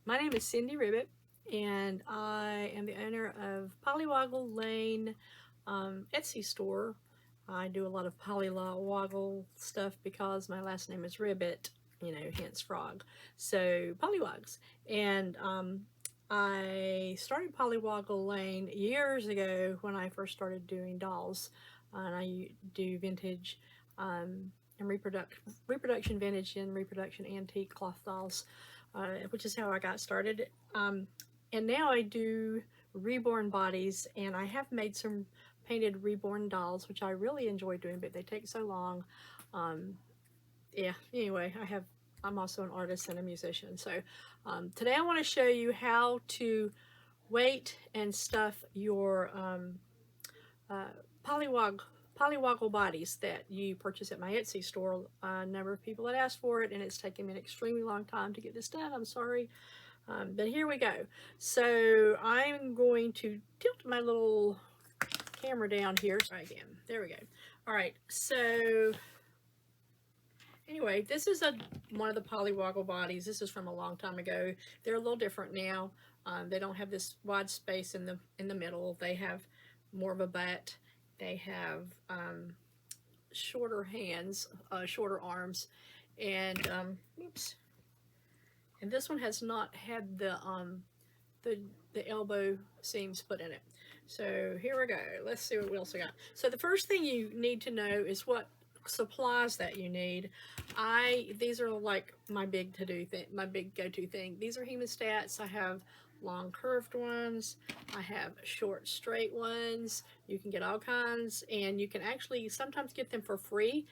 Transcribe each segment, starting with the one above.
My name is Cindy Ribet, and I am the owner of Pollywoggle Lane Etsy store. I do a lot of Pollywoggle stuff because my last name is Ribbit, hence frog. So Pollywogs. And I started Pollywoggle Lane years ago when I first started doing dolls. And I do vintage and reproduction vintage and reproduction antique cloth dolls, which is how I got started. And now I do reborn bodies, and I have made some painted reborn dolls, which I really enjoy doing, but they take so long. Um, yeah, anyway, I'm also an artist and a musician. So today I want to show you how to weight and stuff your uh, polywog polywoggle bodies that you purchase at my Etsy store. A number of people had asked for it, and it's taken me an extremely long time to get this done. I'm sorry, but here we go. So I'm going to tilt my little camera down here. Try again. There we go. All right. So anyway, this is one of the polywoggle bodies. This is from a long time ago. They're a little different now. They don't have this wide space in the middle. They have more of a butt. They have shorter hands, shorter arms, and oops. And this one has not had the elbow seams put in it. So here we go. Let's see what else I got. So the first thing you need to know is what supplies that you need. These are like my big to-do thing, my big go-to thing. These are hemostats. I have long curved ones. I have short straight ones. You can get all kinds, and you can actually sometimes get them for free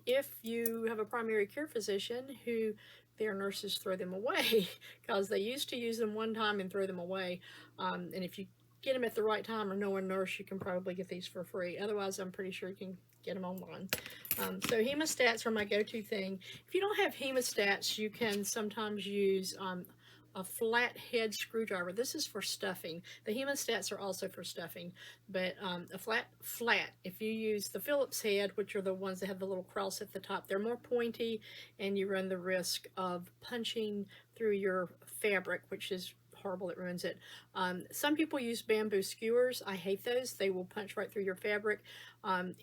if you have a primary care physician who their nurses throw them away because they used to use them one time and throw them away. And if you get them at the right time or know a nurse, you can probably get these for free. Otherwise, I'm pretty sure you can get them online. So hemostats are my go-to thing. If you don't have hemostats, you can sometimes use a flat head screwdriver. This is for stuffing. The hemostats are also for stuffing, but a flat, if you use the Phillips head, which are the ones that have the little cross at the top, they're more pointy, and you run the risk of punching through your fabric, which is horrible. It ruins it. Some people use bamboo skewers. I hate those. They will punch right through your fabric.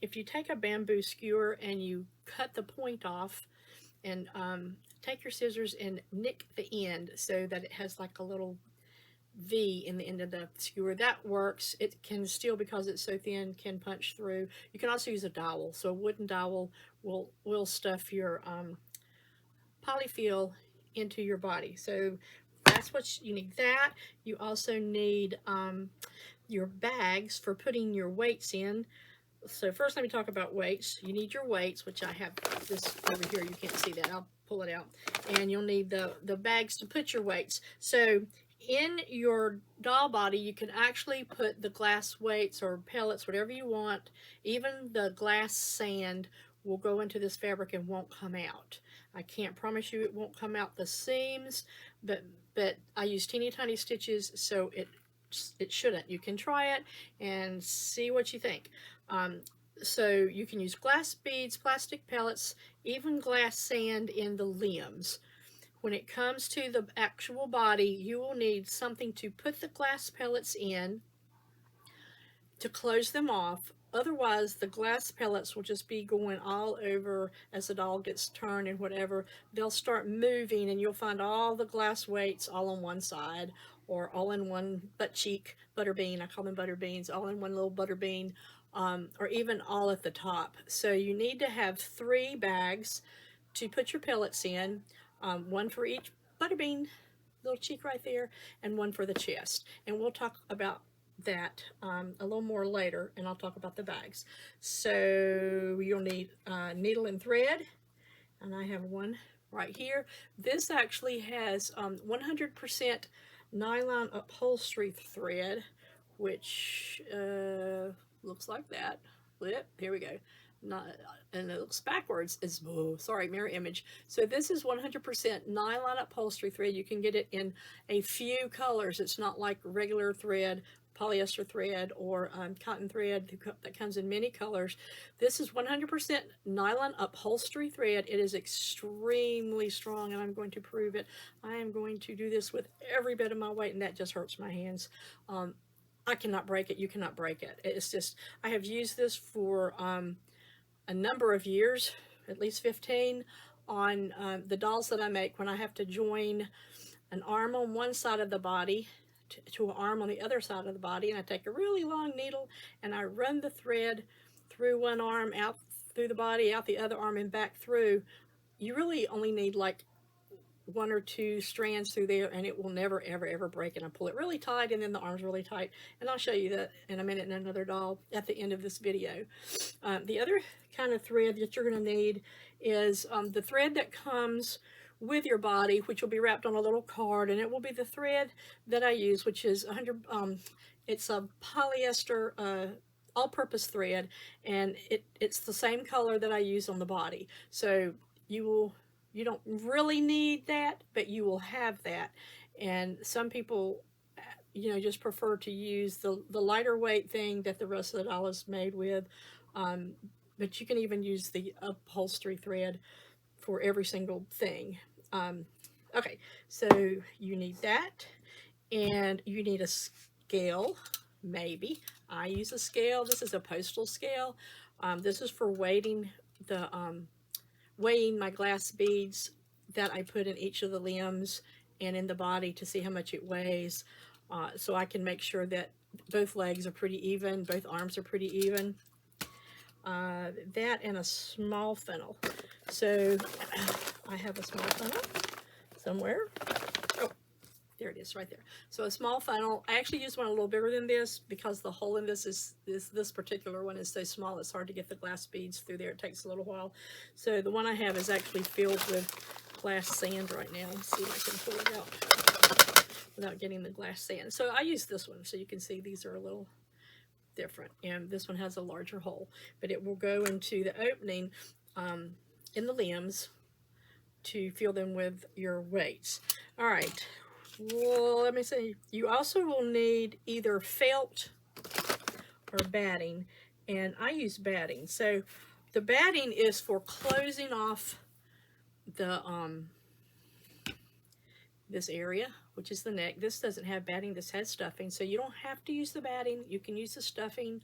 If you take a bamboo skewer and you cut the point off and take your scissors and nick the end so that it has like a little V in the end of the skewer, that works. It can still, because it's so thin, can punch through. You can also use a dowel. So a wooden dowel will stuff your polyfill into your body. So that's what you need. That you also need your bags for putting your weights in. So first let me talk about weights. You need your weights, which I have this over here. You can't see that. I'll pull it out. And you'll need the bags to put your weights. So in your doll body, you can actually put the glass weights or pellets, whatever you want. Even the glass sand will go into this fabric and won't come out. I can't promise you it won't come out the seams, but I use teeny tiny stitches, so it shouldn't. You can try it and see what you think. So you can use glass beads, plastic pellets, even glass sand in the limbs. When it comes to the actual body, you will need something to put the glass pellets in to close them off. Otherwise, the glass pellets will just be going all over as the doll gets turned and whatever. They'll start moving, and you'll find all the glass weights all on one side, or all in one butt cheek butter bean. I call them butter beans, all in one little butter bean, or even all at the top. So you need to have 3 bags to put your pellets in, one for each butter bean, little cheek right there, and one for the chest. And we'll talk about that a little more later, and I'll talk about the bags. So you'll need needle and thread, and I have one right here. This actually has 100% nylon upholstery thread, which looks like that. Here we go. Not, and it looks backwards. It's, oh, sorry, mirror image. So this is 100% nylon upholstery thread. You can get it in a few colors. It's not like regular thread, polyester thread or cotton thread that comes in many colors. This is 100% nylon upholstery thread. It is extremely strong, and I'm going to prove it. I am going to do this with every bit of my weight, and that just hurts my hands. I cannot break it. You cannot break it. It's just, I have used this for a number of years, at least 15, on the dolls that I make when I have to join an arm on one side of the body to an arm on the other side of the body, and I take a really long needle and I run the thread through one arm, out through the body, out the other arm, and back through. You really only need like 1 or 2 strands through there, and it will never ever ever break. And I pull it really tight, and then the arm's really tight, and I'll show you that in a minute in another doll at the end of this video. The other kind of thread that you're going to need is the thread that comes with your body, which will be wrapped on a little card, and it will be the thread that I use, which is 100 it's a polyester all-purpose thread, and it's the same color that I use on the body. So you don't really need that, but you will have that. And some people, you know, just prefer to use the lighter weight thing that the rest of the doll is made with. But you can even use the upholstery thread for every single thing. Okay, so you need that, and you need a scale, maybe. I use a scale. This is a postal scale. This is for weighing my glass beads that I put in each of the limbs and in the body to see how much it weighs, so I can make sure that both legs are pretty even, both arms are pretty even. That and a small funnel. So I have a small funnel somewhere. Oh, there it is right there. So a small funnel. I actually use one a little bigger than this because the hole in this particular one is so small it's hard to get the glass beads through there. It takes a little while. So the one I have is actually filled with glass sand right now. Let's see if I can pull it out without getting the glass sand. So I use this one, so you can see these are a little different, and this one has a larger hole, but it will go into the opening in the limbs to fill them with your weights. All right, well, let me see. You also will need either felt or batting, and I use batting. So the batting is for closing off the this area, which is the neck. This doesn't have batting, this has stuffing, so you don't have to use the batting. You can use the stuffing,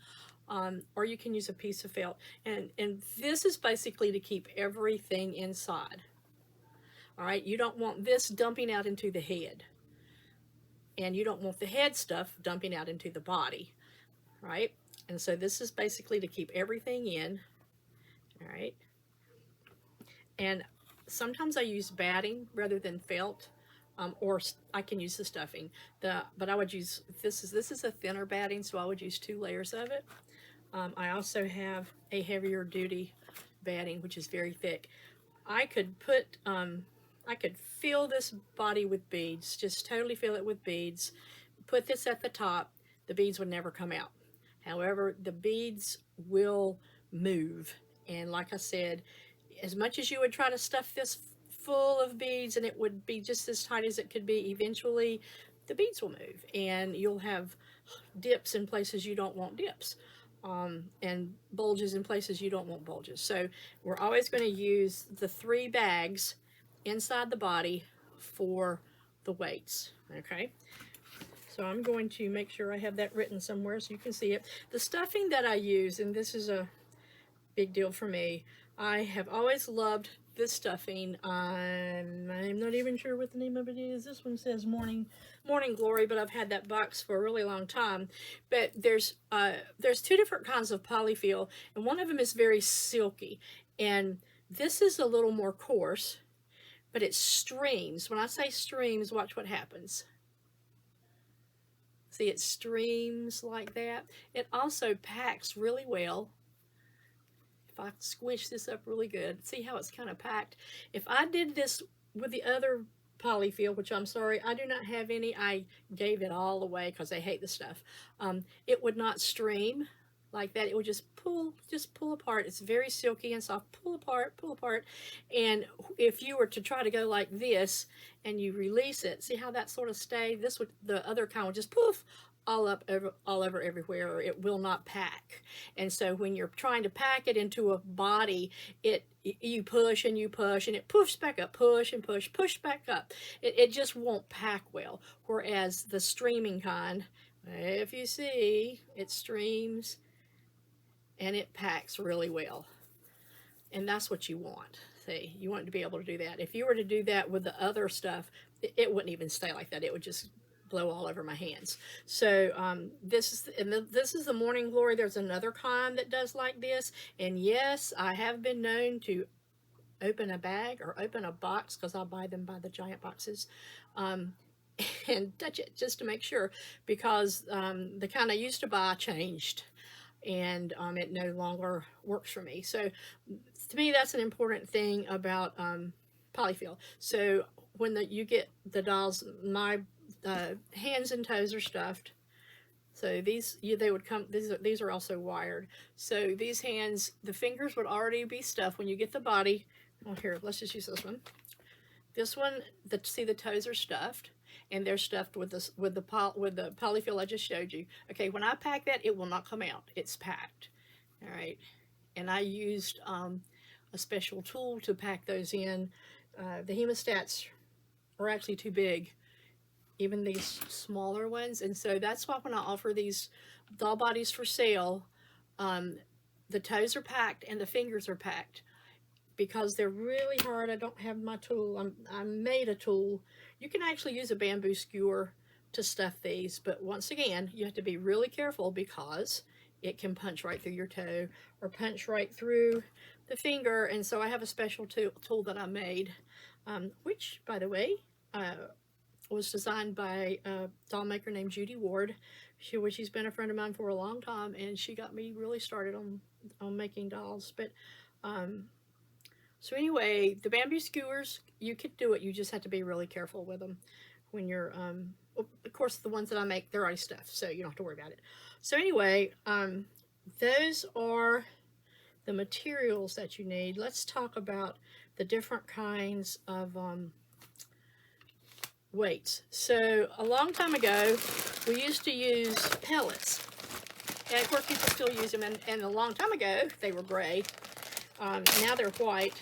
or you can use a piece of felt, and this is basically to keep everything inside. All right, you don't want this dumping out into the head, and you don't want the head stuff dumping out into the body, right? And so this is basically to keep everything in. All right, and sometimes I use batting rather than felt. Or I can use the stuffing. But I would use, this is a thinner batting, so I would use 2 layers of it. I also have a heavier duty batting, which is very thick. I could fill this body with beads, just totally fill it with beads, put this at the top, the beads would never come out. However, the beads will move. And like I said, as much as you would try to stuff this full of beads and it would be just as tight as it could be, eventually the beads will move and you'll have dips in places you don't want dips, and bulges in places you don't want bulges. So we're always going to use the 3 bags inside the body for the weights. Okay, so I'm going to make sure I have that written somewhere so you can see it. The stuffing that I use, and this is a big deal for me, I have always loved this stuffing. I'm not even sure what the name of it is. This one says Morning Glory, but I've had that box for a really long time. But there's 2 different kinds of polyfill, and one of them is very silky, and this is a little more coarse, but it streams. When I say streams, watch what happens. See, it streams like that. It also packs really well. If I squish this up really good, see how it's kind of packed. If I did this with the other polyfill, which I'm sorry, I do not have any, I gave it all away because I hate the stuff, it would not stream like that. It would just pull apart. It's very silky and soft. Pull apart. And if you were to try to go like this and you release it, see how that sort of stayed? This would, the other kind would just poof all over everywhere, or it will not pack. And so when you're trying to pack it into a body, you push and you push and it pushes back up, push and push back up. It just won't pack well. Whereas the streaming kind, if you see, it streams and it packs really well. And that's what you want. See, you want to be able to do that. If you were to do that with the other stuff, it wouldn't even stay like that. It would just blow all over my hands. So this is the Morning Glory. There's another kind that does like this. And yes, I have been known to open a bag or open a box, because I'll buy them by the giant boxes, and touch it just to make sure, because the kind I used to buy changed, and it no longer works for me. So to me, that's an important thing about polyfill. So when you get the dolls, my hands and toes are stuffed. So they would come, these are also wired. So these hands, the fingers would already be stuffed when you get the body. Well, here, let's just use this one. This one, see the toes are stuffed, and they're stuffed with the polyfill I just showed you. Okay, when I pack that, it will not come out. It's packed. All right, and I used a special tool to pack those in. The hemostats are actually too big, even these smaller ones, and so that's why when I offer these doll bodies for sale, the toes are packed and the fingers are packed, because they're really hard. I don't have my tool. I made a tool. You can actually use a bamboo skewer to stuff these, but once again, you have to be really careful, because it can punch right through your toe or punch right through the finger. And so I have a special tool that I made, which, by the way, was designed by a doll maker named Judy Ward. She's been a friend of mine for a long time, and she got me really started on making dolls. But so anyway, the bamboo skewers, you could do it. You just have to be really careful with them when you're, of course, the ones that I make, they're already stuffed, so you don't have to worry about it. So anyway, those are the materials that you need. Let's talk about the different kinds of weights. So a long time ago, we used to use pellets. And of course, people still use them, and a long time ago, they were gray. Now they're white,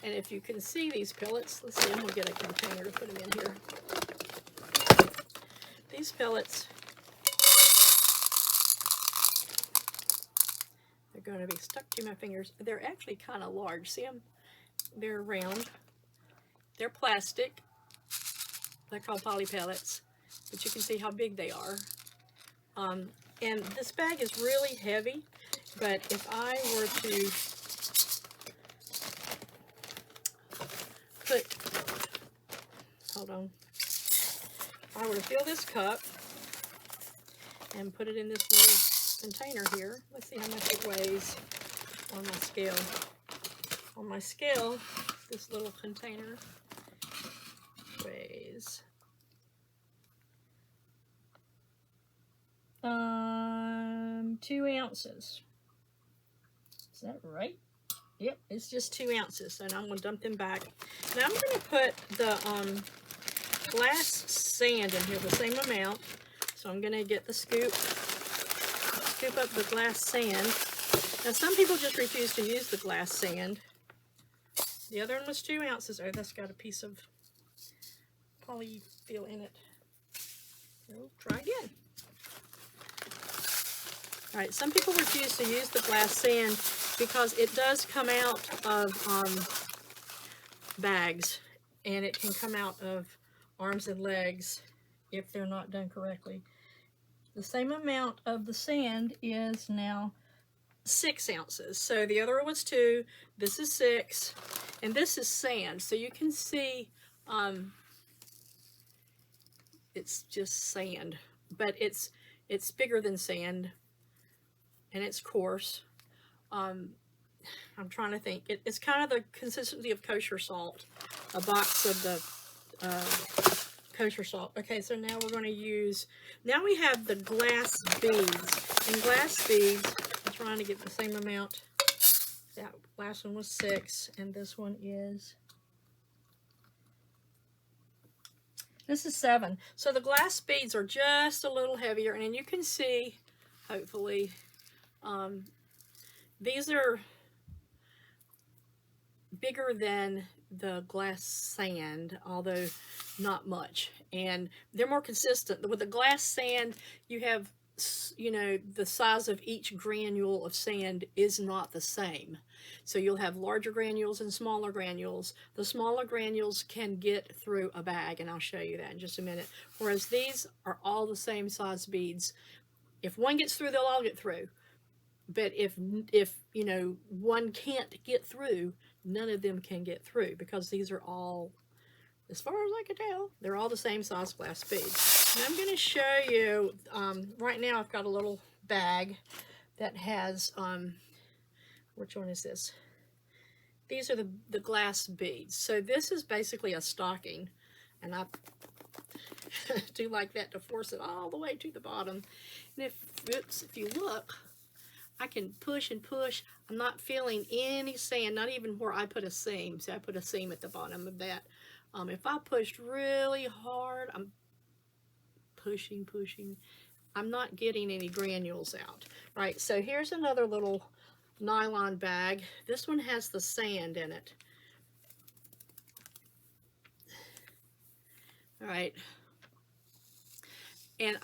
and if you can see these pellets, let's see, I'm going to get a container to put them in here. These pellets, they're going to be stuck to my fingers. They're actually kind of large. See them? They're round. They're plastic. They're called poly pellets, but you can see how big they are. And this bag is really heavy, but if I were to hold on. If I were to fill this cup and put it in this little container here, let's see how much it weighs on my scale. On my scale, this little container weighs 2 ounces. Is that right? Yep, it's just 2 ounces, and I'm going to dump them back. Now I'm going to put the glass sand in here, the same amount. So I'm going to get the scoop up the glass sand. Now some people just refuse to use the glass sand. The other one was 2 ounces. Oh, that's got a piece of polyfill in it. We'll try again. All right, some people refuse to use the glass sand because it does come out of bags, and it can come out of arms and legs if they're not done correctly. The same amount of the sand is now 6 ounces. So the other one was 2, this is 6, and this is sand. So you can see it's just sand, but it's bigger than sand, and it's coarse. I'm trying to think. It's kind of the consistency of kosher salt, a box of the kosher salt. Okay, so now we're going to use, now we have the glass beads. And glass beads, I'm trying to get the same amount. That last one was 6, and this one is This is 7. So the glass beads are just a little heavier, and you can see, hopefully, these are bigger than the glass sand, although not much, and they're more consistent. With the glass sand, you have, you know, the size of each granule of sand is not the same. So you'll have larger granules and smaller granules. The smaller granules can get through a bag, and I'll show you that in just a minute. Whereas these are all the same size beads. If one gets through, they'll all get through. But if you know, one can't get through, none of them can get through, because these are all, as far as I can tell, they're all the same size glass beads. And I'm going to show you, right now I've got a little bag that has, which one is this? These are the glass beads. So this is basically a stocking, and I do like that to force it all the way to the bottom. And if you look, I can push and push. I'm not feeling any sand, not even where I put a seam. So I put a seam at the bottom of that. If I pushed really hard, I'm pushing, I'm not getting any granules out. Right, so here's another little nylon bag. This one has the sand in it. All right. And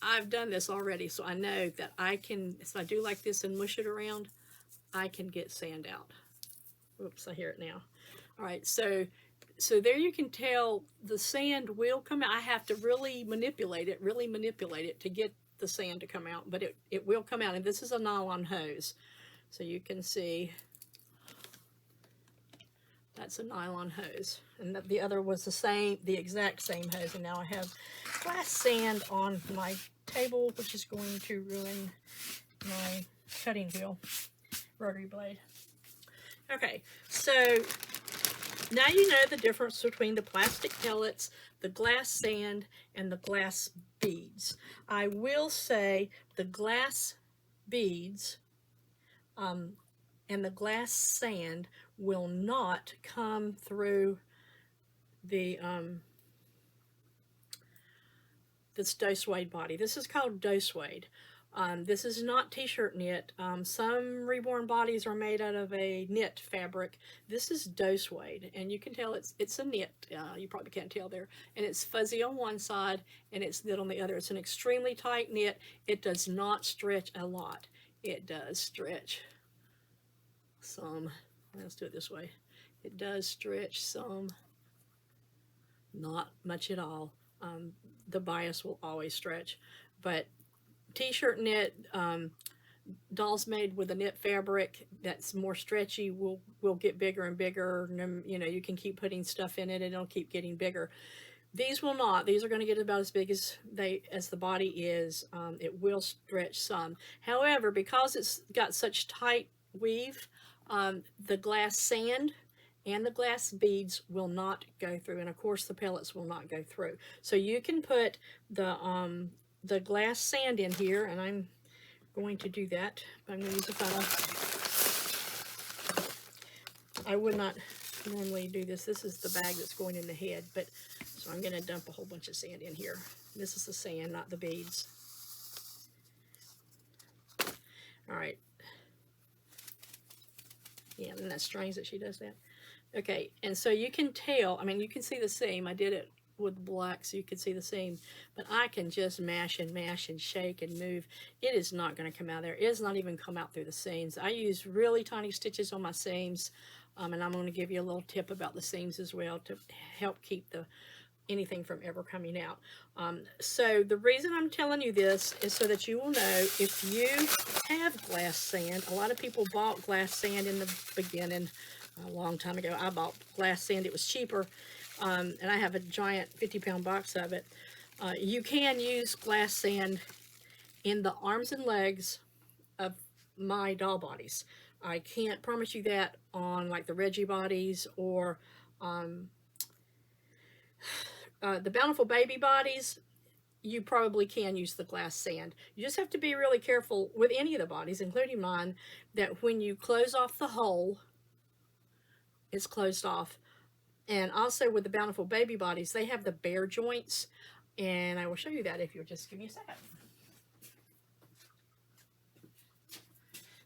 I've done this already, so I know that I can, if I do like this and mush it around, I can get sand out. Oops, I hear it now. All right, so there you can tell the sand will come out. I have to really manipulate it to get the sand to come out, but it will come out. And this is a nylon hose, so you can see that's a nylon hose, and the other was the exact same hose. And now I have glass sand on my table, which is going to ruin my cutting wheel, rotary blade. Okay, so now you know the difference between the plastic pellets, the glass sand, and the glass beads. I will say the glass beads and the glass sand will not come through this doe suede body. This is called doe suede. This is not t-shirt knit. Some reborn bodies are made out of a knit fabric. This is doe suede, and you can tell it's a knit. You probably can't tell there. And it's fuzzy on one side, and it's knit on the other. It's an extremely tight knit. It does not stretch a lot. It does stretch some. Let's do it this way. It does stretch some, not much at all. The bias will always stretch, but t-shirt knit, dolls made with a knit fabric that's more stretchy will get bigger and bigger. You know, you can keep putting stuff in it and it'll keep getting bigger. These will not. These are going to get about as big as the body is. It will stretch some. However, because it's got such tight weave, the glass sand and the glass beads will not go through, and of course the pellets will not go through. So you can put the glass sand in here, and I'm going to do that. I'm going to use a funnel. I would not normally do this. This is the bag that's going in the head, but so I'm going to dump a whole bunch of sand in here. This is the sand, not the beads. All right. Yeah, and that's strange that she does that. Okay, and so you can tell, I mean, you can see the seam. I did it with black so you can see the seam, but I can just mash and shake and move. It is not going to come out there. It does not even come out through the seams. I use really tiny stitches on my seams, and I'm going to give you a little tip about the seams as well to help keep anything from ever coming out. So the reason I'm telling you this is so that you will know if you have glass sand. A lot of people bought glass sand in the beginning a long time ago. I bought glass sand. It was cheaper, and I have a giant 50-pound box of it. You can use glass sand in the arms and legs of my doll bodies. I can't promise you that on like the Reggie bodies or the Bountiful Baby bodies. You probably can use the glass sand. You just have to be really careful with any of the bodies, including mine, that when you close off the hole, it's closed off. And also with the Bountiful Baby Bodies, they have the bare joints, and I will show you that if you'll just give me a second.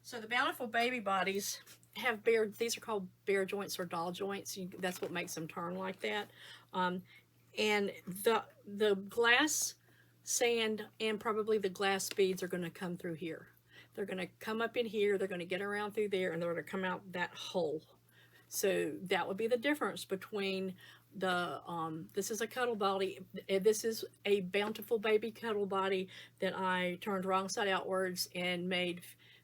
So the Bountiful Baby Bodies have bare, these are called bare joints or doll joints. That's what makes them turn like that. And the glass sand and probably the glass beads are going to come through here. They're going to come up in here, they're going to get around through there, and they're going to come out that hole. So that would be the difference between the, this is a cuddle body, this is a Bountiful Baby cuddle body that I turned wrong side outwards and made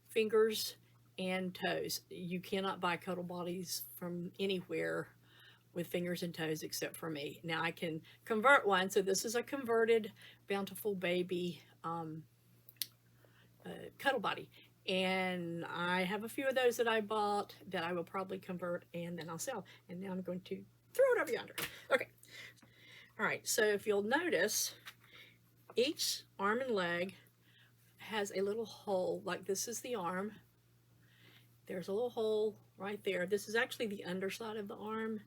fingers and toes. You cannot buy cuddle bodies from anywhere with fingers and toes except for me. Now I can convert one, so this is a converted Bountiful Baby cuddle body. And I have a few of those that I bought that I will probably convert and then I'll sell. And now I'm going to throw it over yonder. Okay. All right, so if you'll notice, each arm and leg has a little hole, like this is the arm. There's a little hole right there. This is actually the underside of the arm.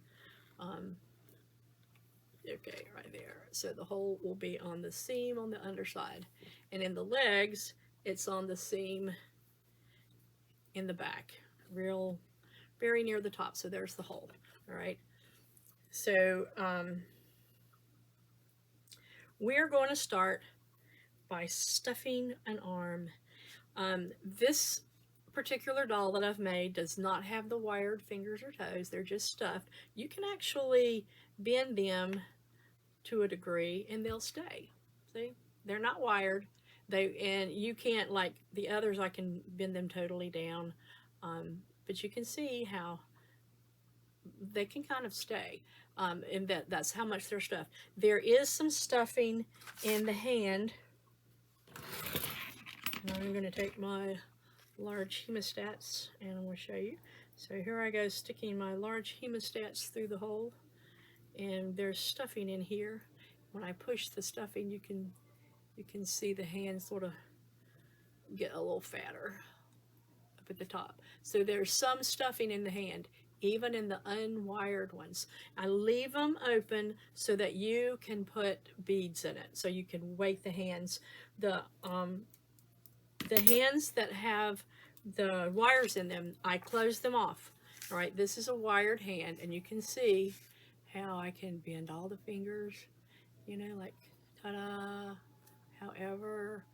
Okay, right there. So the hole will be on the seam on the underside. And in the legs, it's on the seam in the back, very near the top. So there's the hole. All right. So we're going to start by stuffing an arm. This particular doll that I've made does not have the wired fingers or toes. They're just stuffed. You can actually bend them to a degree and they'll stay. See, they're not wired. And you can't, like the others, I can bend them totally down, but you can see how they can kind of stay, and that's how much they're stuffed. There is some stuffing in the hand. And I'm going to take my large hemostats and I'm going to show you. So here I go, sticking my large hemostats through the hole, and there's stuffing in here. When I push the stuffing, you can see the hand sort of get a little fatter up at the top. So there's some stuffing in the hand, even in the unwired ones. I leave them open so that you can put beads in it, so you can weight the hands. The hands that have the wires in them, I close them off. All right, this is a wired hand, and you can see how I can bend all the fingers, you know, like ta-da. However,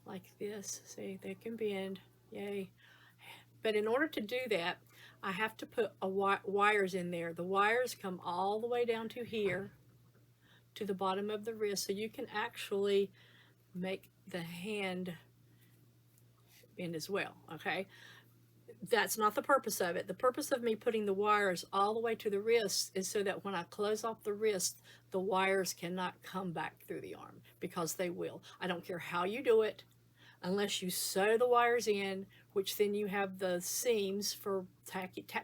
like this, see, they can bend, yay. But in order to do that, I have to put wires in there. The wires come all the way down to here, to the bottom of the wrist, so you can actually make the hand bend as well, okay? That's not the purpose of it. The purpose of me putting the wires all the way to the wrist is so that when I close off the wrist, the wires cannot come back through the arm, because they will. I don't care how you do it, unless you sew the wires in, which then you have the seams for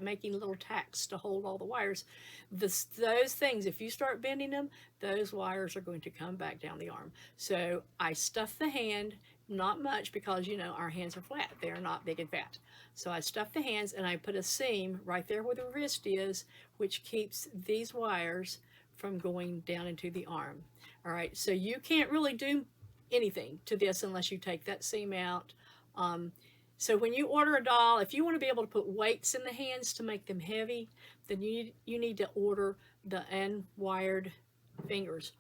making little tacks to hold all the wires. Those things, if you start bending them, those wires are going to come back down the arm. So I stuff the hand, not much, because you know our hands are flat. They are not big and fat. So I stuff the hands and I put a seam right there where the wrist is, which keeps these wires from going down into the arm. All right, so you can't really do anything to this unless you take that seam out. So when you order a doll, if you want to be able to put weights in the hands to make them heavy, then you need to order the unwired fingers.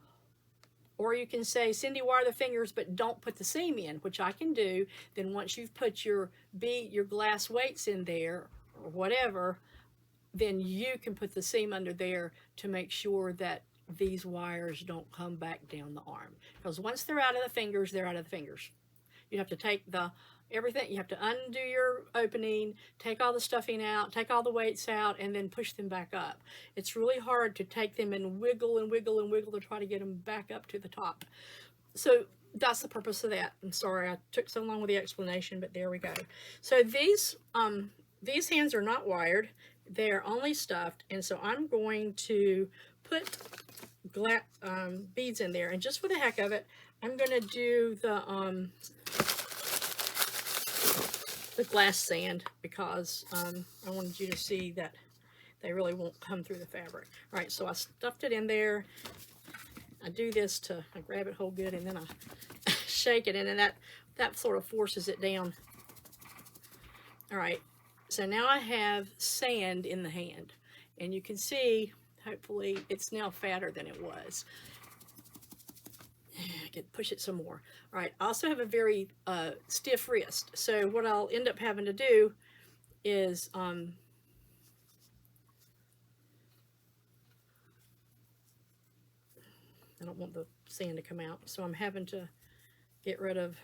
Or you can say, Cindy, wire the fingers, but don't put the seam in, which I can do. Then once you've put your glass weights in there, or whatever, then you can put the seam under there to make sure that these wires don't come back down the arm. Because once they're out of the fingers, they're out of the fingers. You have to take everything, you have to undo your opening, take all the stuffing out, take all the weights out, and then push them back up. It's really hard to take them and wiggle and wiggle and wiggle to try to get them back up to the top. So that's the purpose of that. I'm sorry I took so long with the explanation, but there we go. So these hands are not wired. They're only stuffed, and so I'm going to put beads in there. And just for the heck of it, I'm going to do the glass sand, because I wanted you to see that they really won't come through the fabric. All right, so I stuffed it in there. I do this to, I grab it whole good, and then I shake it, and then that sort of forces it down. All right, so now I have sand in the hand, and you can see, hopefully, it's now fatter than it was. I can push it some more. All right, I also have a very stiff wrist, so what I'll end up having to do is I don't want the sand to come out, so I'm having to get rid of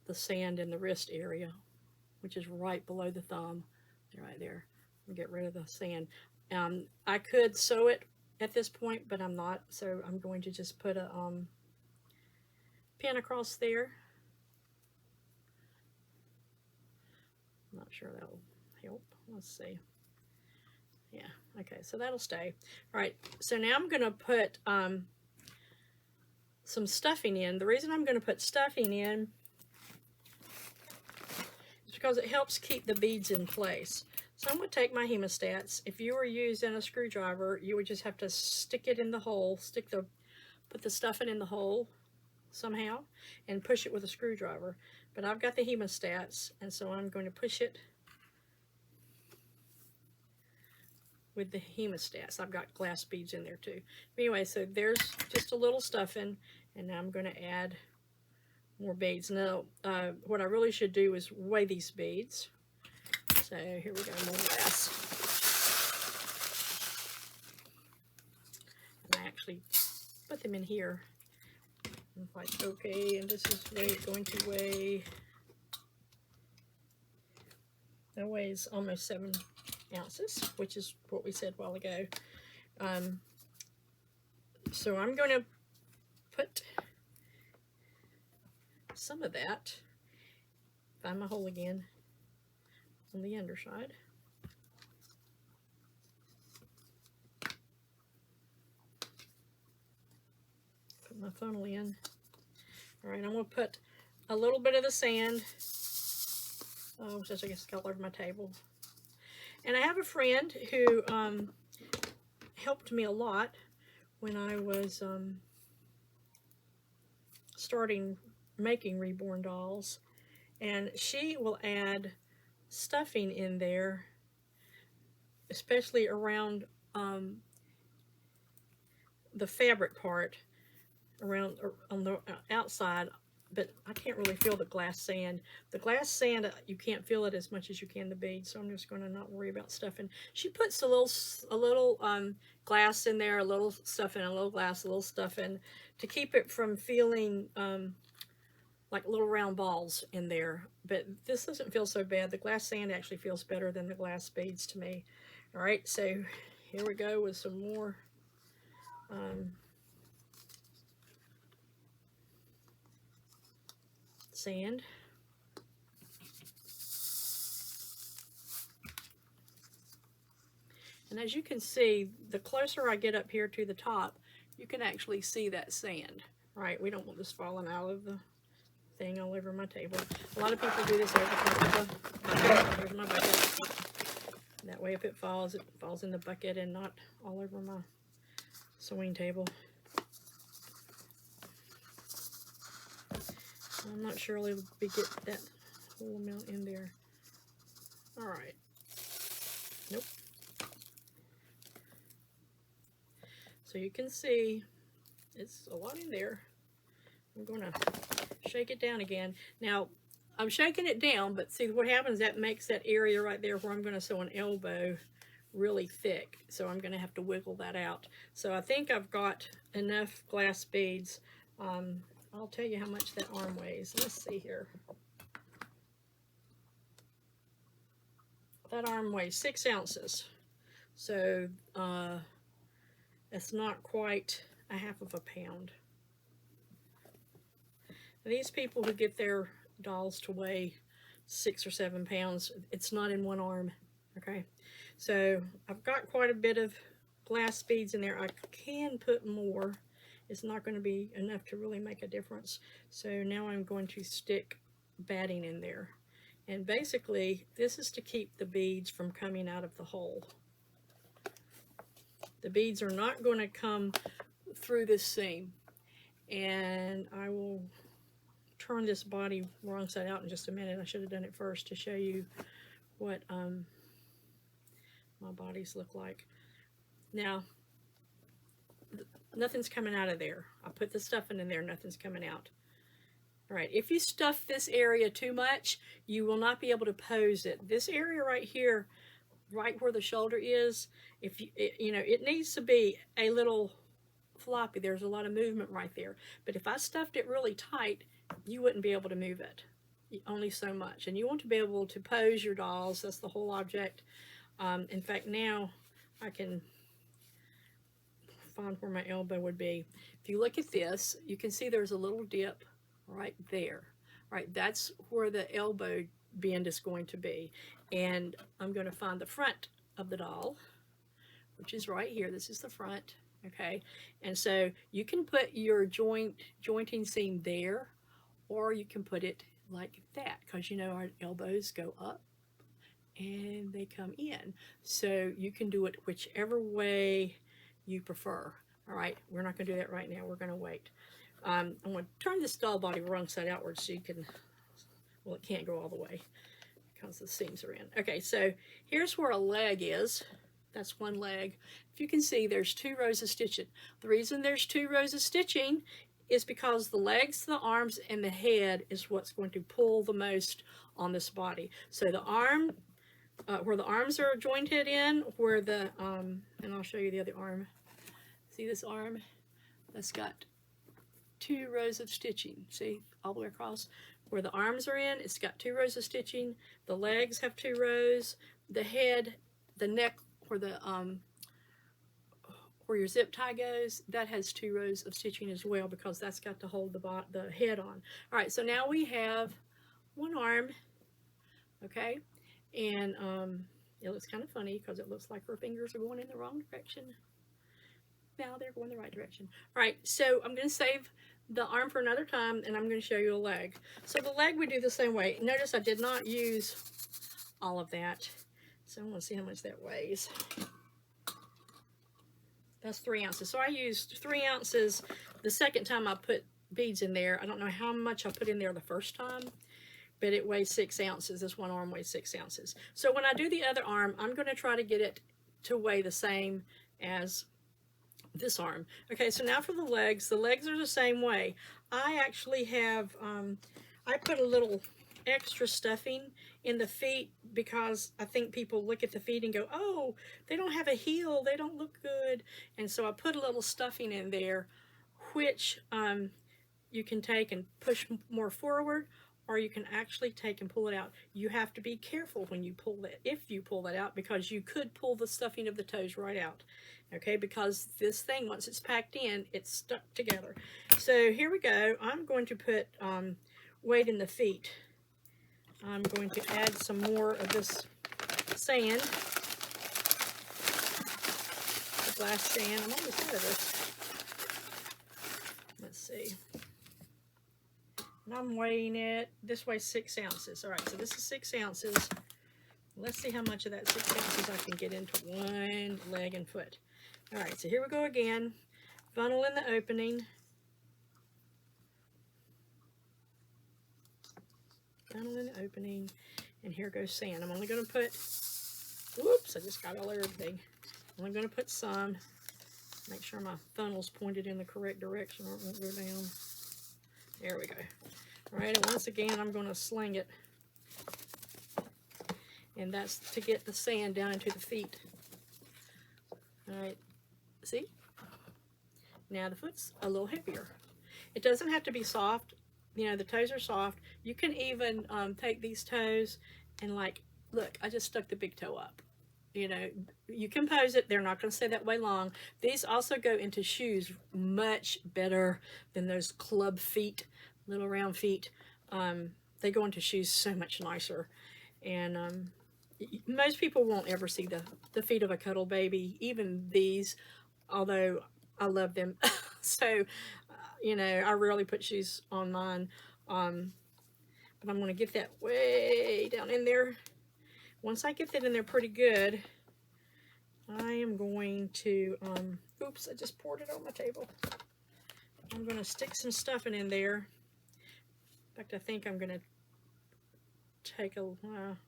the sand in the wrist area, which is right below the thumb, right there. Get rid of the sand. I could sew it at this point, but I'm not, so I'm going to just put a pin across there. I'm not sure that will help. Let's see. Yeah, okay, so that'll stay. All right, so now I'm going to put some stuffing in. The reason I'm going to put stuffing in is because it helps keep the beads in place. So I'm going to take my hemostats. If you were using a screwdriver, you would just have to stick it in the hole, put the stuffing in the hole somehow, and push it with a screwdriver. But I've got the hemostats, and so I'm going to push it with the hemostats. I've got glass beads in there too. Anyway, so there's just a little stuffing, and now I'm going to add more beads. Now, what I really should do is weigh these beads. So here we go, more glass. And I actually put them in here. I'm like, okay, and this is going to weigh, that weighs almost 7 ounces, which is what we said a while ago. So I'm going to put some of that, find my hole again, on the underside. Put my funnel in. All right, I'm going to put a little bit of the sand, just I guess all over my table. And I have a friend who helped me a lot when I was starting making reborn dolls, and she will add stuffing in there, especially around the fabric part, around on the outside, but I can't really feel the glass sand. The glass sand, you can't feel it as much as you can the beads, so I'm just going to not worry about stuffing. She puts a little glass in there, a little stuffing, a little glass, a little stuffing, to keep it from feeling like little round balls in there. But this doesn't feel so bad. The glass sand actually feels better than the glass beads to me. All right, so here we go with some more sand. And as you can see, the closer I get up here to the top, you can actually see that sand, right? We don't want this falling out of the thing all over my table. A lot of people do this over my bucket. That way if it falls in the bucket and not all over my sewing table. I'm not sure I'll be get that whole amount in there. All right. Nope. So you can see it's a lot in there. I'm going to shake it down again. Now, I'm shaking it down, but see what happens, that makes that area right there where I'm going to sew an elbow really thick. So I'm going to have to wiggle that out. So I think I've got enough glass beads. I'll tell you how much that arm weighs. Let's see here. That arm weighs 6 ounces. So it's not quite a half of a pound. These people who get their dolls to weigh 6 or 7 pounds, it's not in one arm, okay? So I've got quite a bit of glass beads in there. I can put more. It's not going to be enough to really make a difference. So now I'm going to stick batting in there. And basically, this is to keep the beads from coming out of the hole. The beads are not going to come through this seam. And I will turn this body wrong side out in just a minute. I should have done it first to show you what my bodies look like. Now, nothing's coming out of there. I put the stuffing in there, nothing's coming out. All right, if you stuff this area too much, you will not be able to pose it. This area right here, right where the shoulder is, if you, it needs to be a little floppy. There's a lot of movement right there. But if I stuffed it really tight, you wouldn't be able to move it. Only so much. And you want to be able to pose your dolls. That's the whole object. In fact, now I can find where my elbow would be. If you look at this, you can see there's a little dip right there. Right, that's where the elbow bend is going to be. And I'm going to find the front of the doll, which is right here. This is the front. Okay, and so you can put your jointing seam there, or you can put it like that, because our elbows go up and they come in. So you can do it whichever way you prefer. All right, we're not going to do that right now. We're going to wait. I'm going to turn this doll body wrong side outward so you can, well, it can't go all the way because the seams are in. Okay, so here's where a leg is. That's one leg. If you can see, there's 2 rows of stitching. The reason there's 2 rows of stitching is because the legs, the arms, and the head is what's going to pull the most on this body. So the arm, where the arms are jointed in, where the, and I'll show you the other arm. See this arm? That's got 2 rows of stitching. See, all the way across. Where the arms are in, it's got 2 rows of stitching. The legs have 2 rows. The head, the neck, where the where your zip tie goes, that has 2 rows of stitching as well, because that's got to hold the head on. All right, so now we have one arm, okay, and it looks kind of funny because it looks like her fingers are going in the wrong direction. Now they're going the right direction. All right, so I'm going to save the arm for another time, and I'm going to show you a leg. So the leg we do the same way. Notice I did not use all of that. So I want to see how much that weighs. That's 3 ounces. So I used 3 ounces the second time I put beads in there. I don't know how much I put in there the first time, but it weighs 6 ounces. This one arm weighs 6 ounces. So when I do the other arm, I'm going to try to get it to weigh the same as this arm. Okay, so now for the legs. The legs are the same way. I actually have, I put a little extra stuffing in the feet because I think people look at the feet and go, oh, they don't have a heel, they don't look good. And so I put a little stuffing in there, which you can take and push more forward, or you can actually take and pull it out. You have to be careful when you pull that, if you pull that out, because you could pull the stuffing of the toes right out. Okay, because this thing, once it's packed in, it's stuck together. So here we go. I'm going to put weight in the feet. I'm going to add some more of this sand, the glass sand. I'm almost out of this. Let's see. And I'm weighing it. This weighs 6 ounces. All right, so this is 6 ounces. Let's see how much of that 6 ounces I can get into one leg and foot. All right, so here we go again. Funnel in the opening. Funnel in the opening. And here goes sand. I'm only going to put, whoops, I just got all over everything. I'm only going to put some. Make sure my funnel's pointed in the correct direction or it won't go down. There we go. All right, and once again, I'm going to sling it. And that's to get the sand down into the feet. All right, see? Now the foot's a little heavier. It doesn't have to be soft. You know, the toes are soft. You can even take these toes and, like, look, I just stuck the big toe up. You know, you can pose it. They're not going to stay that way long. These also go into shoes much better than those club feet, little round feet. They go into shoes so much nicer. And most people won't ever see the feet of a cuddle baby, even these, although I love them. So, you know, I rarely put shoes on mine. But but I'm going to get that way down in there. Once I get that in there pretty good, I am going to, oops, I just poured it on my table. I'm going to stick some stuffing in there. In fact, I think I'm going to take I'm going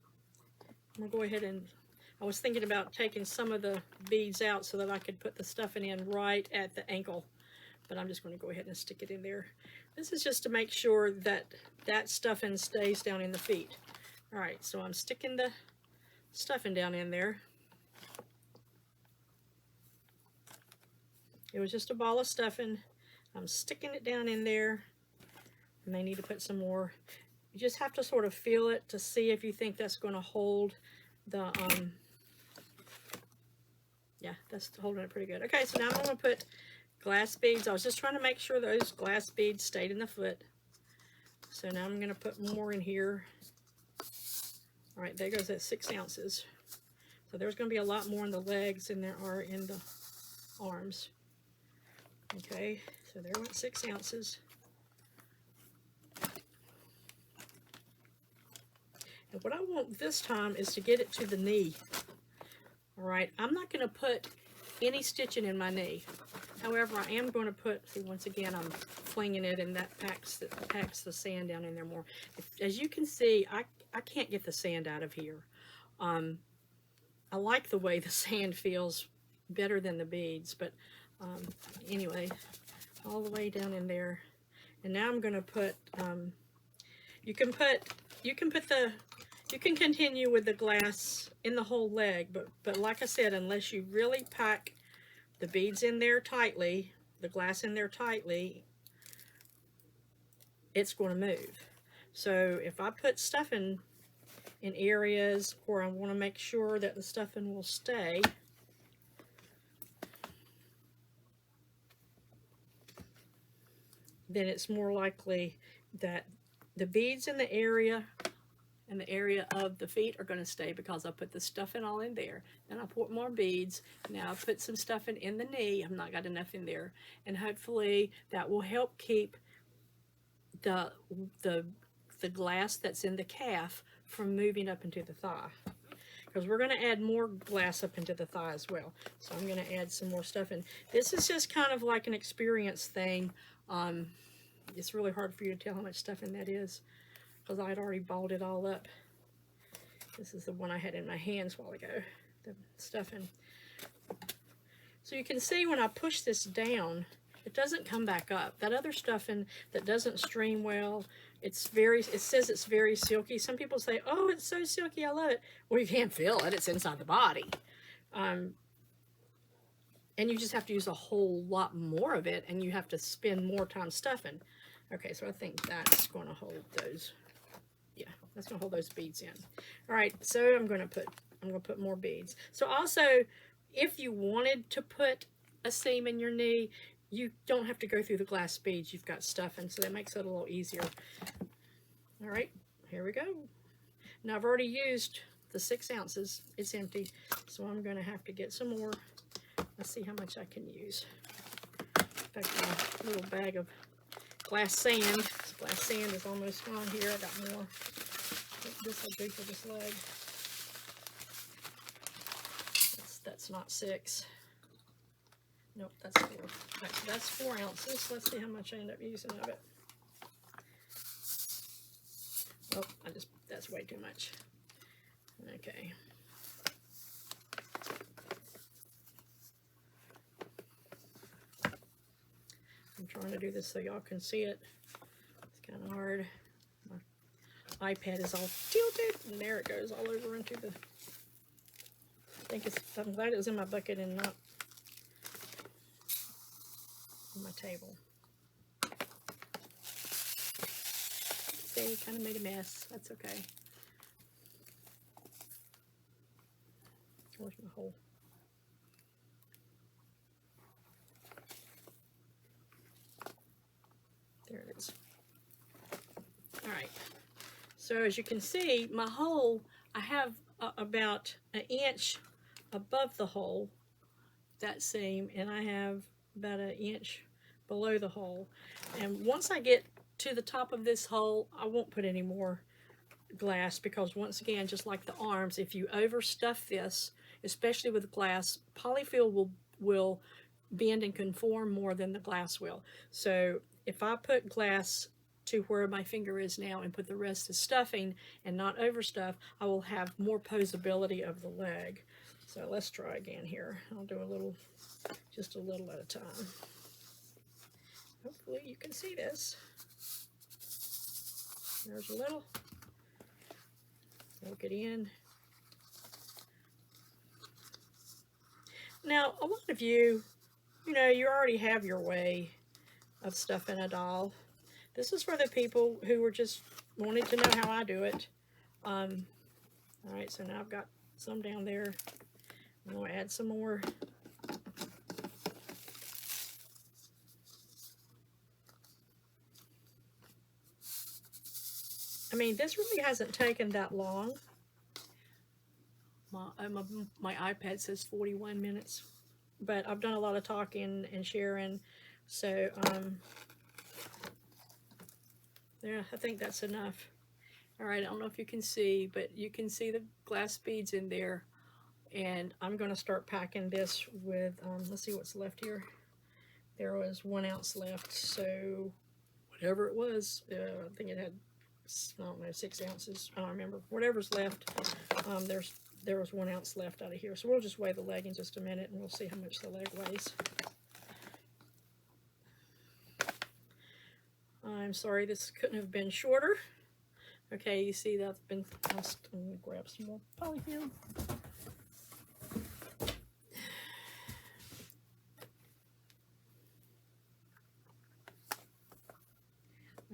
to go ahead and, I was thinking about taking some of the beads out so that I could put the stuffing in right at the ankle, but I'm just going to go ahead and stick it in there. This is just to make sure that that stuffing stays down in the feet. All right, so I'm sticking the stuffing down in there. It was just a ball of stuffing. I'm sticking it down in there. I may need to put some more. You just have to sort of feel it to see if you think that's going to hold the, yeah, that's holding it pretty good. Okay, so now I'm going to put glass beads. I was just trying to make sure those glass beads stayed in the foot. So now I'm going to put more in here. All right, there goes that 6 ounces. So there's going to be a lot more in the legs than there are in the arms. Okay, so there went 6 ounces. And what I want this time is to get it to the knee. All right, I'm not going to put any stitching in my knee. However, I am going to put, see, once again, I'm flinging it, and that packs the sand down in there more. As you can see, I can't get the sand out of here. I like the way the sand feels better than the beads, but anyway, all the way down in there. And now I'm going to put, you can continue with the glass in the whole leg, but like I said, unless you really pack the beads in there tightly, the glass in there tightly, it's going to move. So if I put stuffing in areas where I want to make sure that the stuffing will stay, then it's more likely that the beads in the area and the area of the feet are going to stay, because I put the stuffing all in there. Then I put more beads. Now I put some stuffing in the knee. I've not got enough in there. And hopefully that will help keep the glass that's in the calf from moving up into the thigh. Because we're going to add more glass up into the thigh as well. So I'm going to add some more stuffing. This is just kind of like an experience thing. It's really hard for you to tell how much stuffing that is, because I had already balled it all up. This is the one I had in my hands a while ago, the stuffing. So you can see when I push this down, it doesn't come back up. That other stuffing that doesn't stream well, it says it's very silky. Some people say, oh, it's so silky, I love it. Well, you can't feel it, it's inside the body. And you just have to use a whole lot more of it, and you have to spend more time stuffing. Okay, so I think that's going to hold those. Yeah, that's going to hold those beads in. All right, so I'm going to put more beads. So also, if you wanted to put a seam in your knee, you don't have to go through the glass beads. You've got stuffing, so that makes it a little easier. All right, here we go. Now I've already used the 6 ounces. It's empty, so I'm going to have to get some more. Let's see how much I can use. In fact, my little bag of glass sand. This glass sand is almost gone here. I got more. This will do for this leg. That's not 6. Nope, that's 4. Right, so that's 4 ounces. Let's see how much I end up using of it. Oh, that's way too much. Okay. I'm trying to do this so y'all can see it. It's kind of hard. My iPad is all tilted, and there it goes all over into the... I'm glad it was in my bucket and not on my table. See, kind of made a mess. That's okay. Where's my hole? There it is. All right. So as you can see, my hole, I have about an inch above the hole, that seam, and I have about an inch below the hole. And once I get to the top of this hole, I won't put any more glass, because once again, just like the arms, if you overstuff this, especially with glass, polyfill will bend and conform more than the glass will. So if I put glass to where my finger is now and put the rest of stuffing and not overstuff, I will have more posability of the leg. So let's try again here. I'll do a little, just a little at a time. Hopefully you can see this. There's a little. Work it in. Now, a lot of you, you know, you already have your way of stuffing a doll. This is for the people who were just wanting to know how I do it. All right, so now I've got some down there. I'm going to add some more. I mean, this really hasn't taken that long. My iPad says 41 minutes, but I've done a lot of talking and sharing, so yeah, I think that's enough. All right, I don't know if you can see, but you can see the glass beads in there, and I'm going to start packing this with, let's see what's left here. There was 1 ounce left, so whatever it was, I think it had, I don't know, 6 ounces, I don't remember, whatever's left. There was 1 ounce left out of here, so we'll just weigh the leg in just a minute and we'll see how much the leg weighs. I'm sorry this couldn't have been shorter. Okay, you see that's been, I'm going to grab some more polyfill.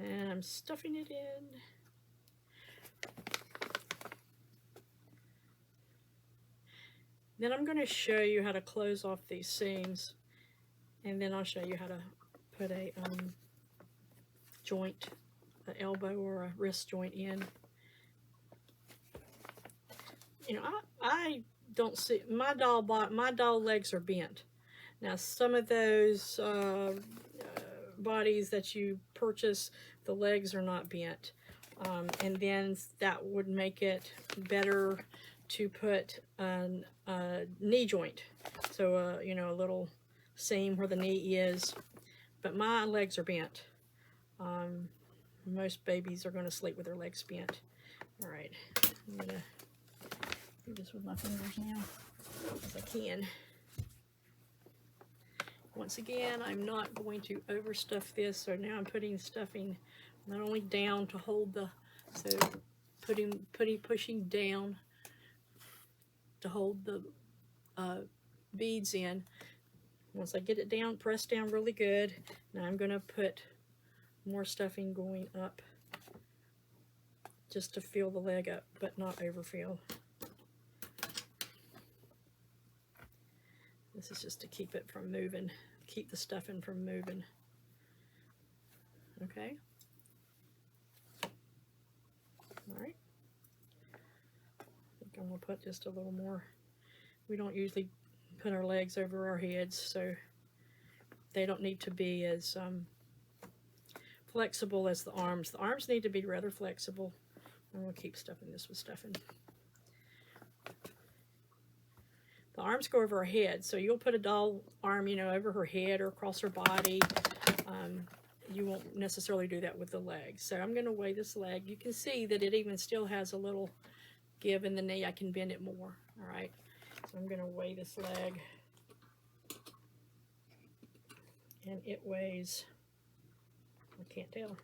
And I'm stuffing it in. Then I'm going to show you how to close off these seams, and then I'll show you how to put a joint, an elbow or a wrist joint in. You know, I don't see, my doll legs are bent. Now some of those bodies that you purchase, the legs are not bent, and then that would make it better to put a knee joint, so you know, a little seam where the knee is, but my legs are bent. Most babies are going to sleep with their legs bent. All right, I'm going to do this with my fingers now as I can. Once again, I'm not going to overstuff this, so now I'm putting stuffing not only down to hold the, so pushing down to hold the beads in. Once I get it down, press down really good, now I'm going to put more stuffing going up just to fill the leg up, but not overfill. This is just to keep it from moving, keep the stuffing from moving. Okay. All right. I think I'm going to put just a little more. We don't usually put our legs over our heads, so they don't need to be as flexible as the arms. The arms need to be rather flexible. I'm going to keep stuffing this with stuffing. The arms go over her head, so you'll put a doll arm, you know, over her head or across her body. You won't necessarily do that with the legs. So I'm going to weigh this leg. You can see that it even still has a little give in the knee. I can bend it more. All right, so I'm going to weigh this leg, and it weighs, I can't tell,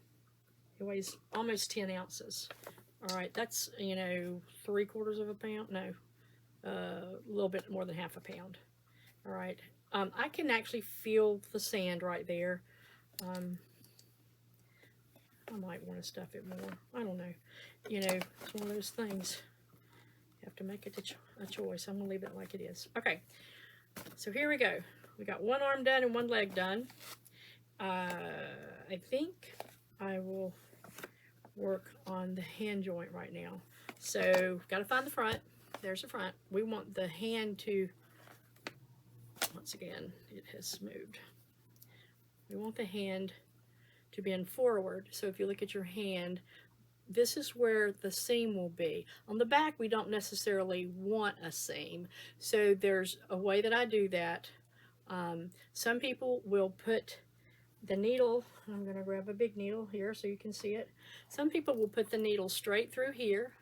it weighs almost 10 ounces. All right, that's, you know, 3/4 of a pound. No. A little bit more than half a pound. All right, I can actually feel the sand right there. I might want to stuff it more. I don't know. You know, it's one of those things. You have to make it a choice. I'm gonna leave it like it is. Okay, so here we go. We got one arm done and one leg done. I think I will work on the hand joint right now. So, got to find the front. There's the front. We want the hand to, once again, it has moved. We want the hand to bend forward. So if you look at your hand, this is where the seam will be. On the back, we don't necessarily want a seam, so there's a way that I do that. Some people will put the needle, I'm going to grab a big needle here so you can see it. Some people will put the needle straight through here,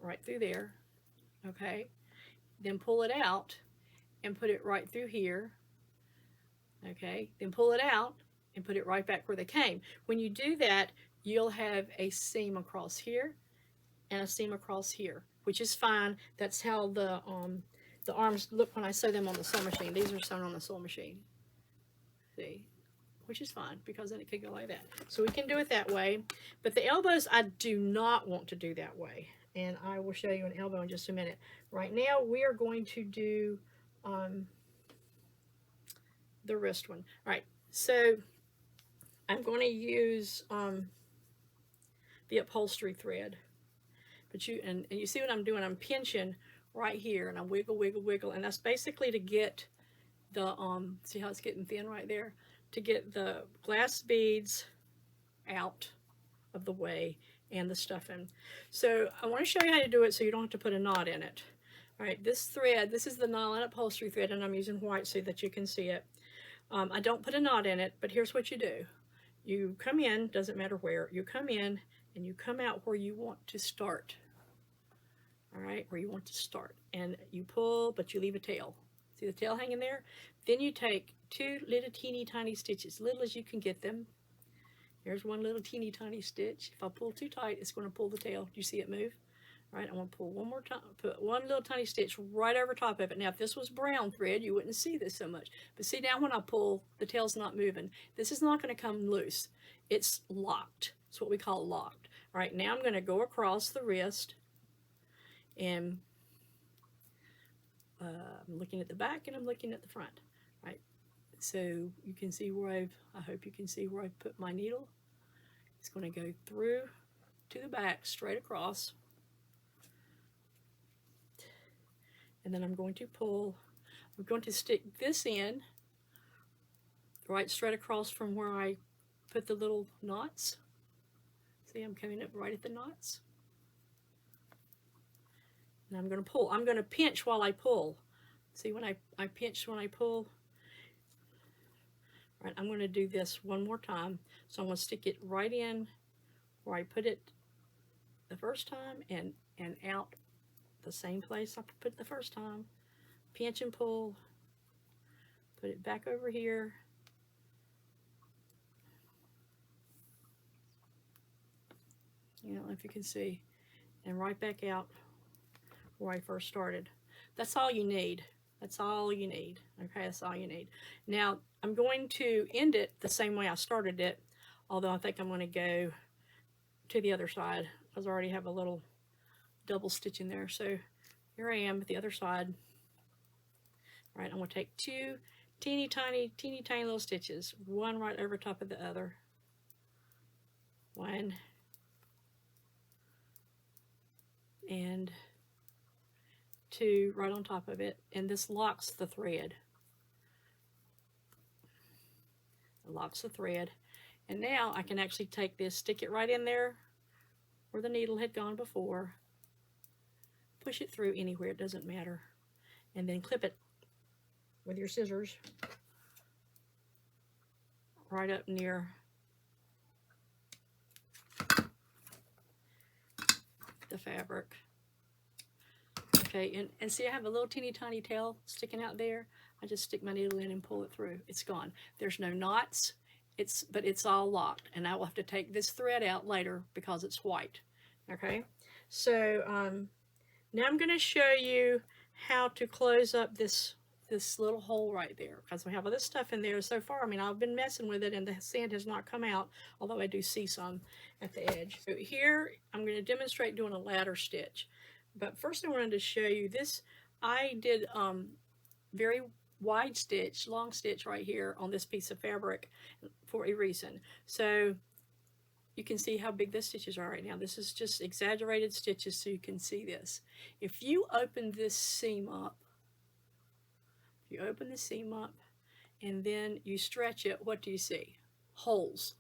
right through there, okay? Then pull it out and put it right through here, okay? Then pull it out and put it right back where they came. When you do that, you'll have a seam across here and a seam across here, which is fine. That's how the arms look when I sew them on the sewing machine. These are sewn on the sewing machine, see? Which is fine, because then it could go like that. So we can do it that way, but the elbows I do not want to do that way, and I will show you an elbow in just a minute. Right now we are going to do the wrist one. All right, so I'm going to use the upholstery thread, but and you see what I'm doing? I'm pinching right here, and I wiggle, wiggle, wiggle, and that's basically to get the see how it's getting thin right there, to get the glass beads out of the way and the stuffing. So I want to show you how to do it so you don't have to put a knot in it. All right, this thread, this is the nylon upholstery thread, and I'm using white so that you can see it. I don't put a knot in it, but here's what you do. You come in, doesn't matter where, you come in and you come out where you want to start. All right, where you want to start. And you pull, but you leave a tail. See the tail hanging there? Then you take 2 little teeny tiny stitches, little as you can get them. Here's one little teeny tiny stitch. If I pull too tight, it's going to pull the tail. Do you see it move? All right, I'm going to pull one more time, put one little tiny stitch right over top of it. Now, if this was brown thread, you wouldn't see this so much. But see, now when I pull, the tail's not moving. This is not going to come loose. It's locked. It's what we call locked. All right, now I'm going to go across the wrist, and I'm looking at the back and I'm looking at the front. All right, so you can see where I hope you can see where I've put my needle. It's going to go through to the back, straight across. And then I'm going to pull, I'm going to stick this in right straight across from where I put the little knots. See, I'm coming up right at the knots. And I'm going to pull. I'm going to pinch while I pull. See, when I pinch when I pull. All right, I'm going to do this one more time. So I'm going to stick it right in where I put it the first time, and out the same place I put it the first time. Pinch and pull. Put it back over here. You know, if you can see. And right back out where I first started. That's all you need. That's all you need. Okay, that's all you need. Now, I'm going to end it the same way I started it, although I think I'm going to go to the other side, because I already have a little double stitch in there. So here I am at the other side. All right, I'm going to take 2 teeny tiny little stitches, one right over top of the other. 1 and 2 right on top of it, and this locks the thread. It locks the thread, and now I can actually take this, stick it right in there where the needle had gone before, push it through anywhere, it doesn't matter, and then clip it with your scissors right up near the fabric. Okay, and see I have a little teeny tiny tail sticking out there. I just stick my needle in and pull it through. It's gone. There's no knots, but it's all locked, and I will have to take this thread out later because it's white. Okay, so now I'm going to show you how to close up this little hole right there, because we have all this stuff in there so far. I mean, I've been messing with it and the sand has not come out, although I do see some at the edge. So here I'm going to demonstrate doing a ladder stitch. But first I wanted to show you this. I did very wide stitch, long stitch right here on this piece of fabric for a reason. So you can see how big the stitches are right now. This is just exaggerated stitches so you can see this. If you open this seam up, and then you stretch it, what do you see? Holes.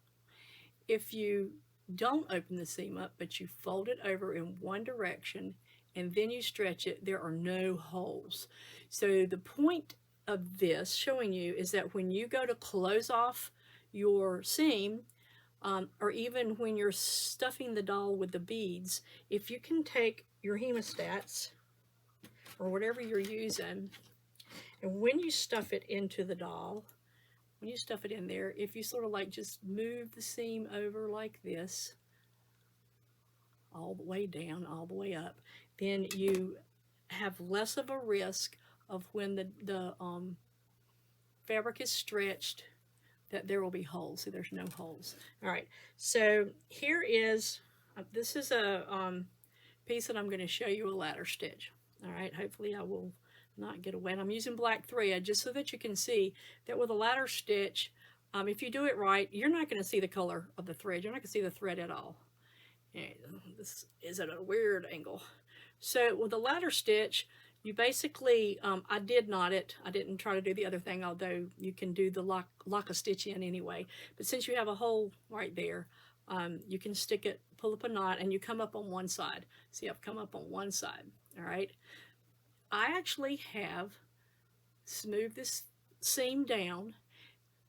if you don't open the seam up, but you fold it over in one direction and then you stretch it, there are no holes. So the point of this showing you is that when you go to close off your seam, or even when you're stuffing the doll with the beads, if you can take your hemostats or whatever you're using, and when you stuff it into the doll, when you stuff it in there, if you sort of like just move the seam over like this, all the way down, all the way up, then you have less of a risk of when the fabric is stretched that there will be holes. See, there's no holes. All right, so here is, this is a piece that I'm going to show you a ladder stitch. All right, hopefully I will not get wet. I'm using black thread just so that you can see that with a ladder stitch, if you do it right, you're not going to see the color of the thread. You're not going to see the thread at all. This is at a weird angle. So with a ladder stitch, you basically, I did knot it. I didn't try to do the other thing, although you can do the lock a stitch in anyway. But since you have a hole right there, you can stick it, pull up a knot, and you come up on one side. See, I've come up on one side, all right? I actually have smoothed this seam down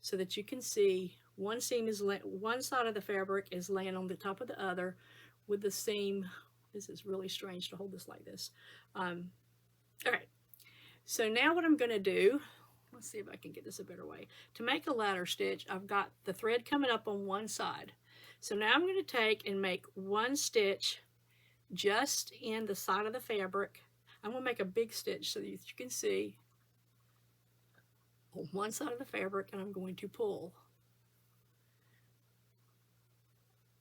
so that you can see one seam is, one side of the fabric is laying on the top of the other with the seam. This is really strange to hold this like this. All right, so now what I'm going to do, let's see if I can get this a better way. To make a ladder stitch, I've got the thread coming up on one side. So now I'm going to take and make one stitch just in the side of the fabric. I'm going to make a big stitch so that you can see on one side of the fabric, and I'm going to pull.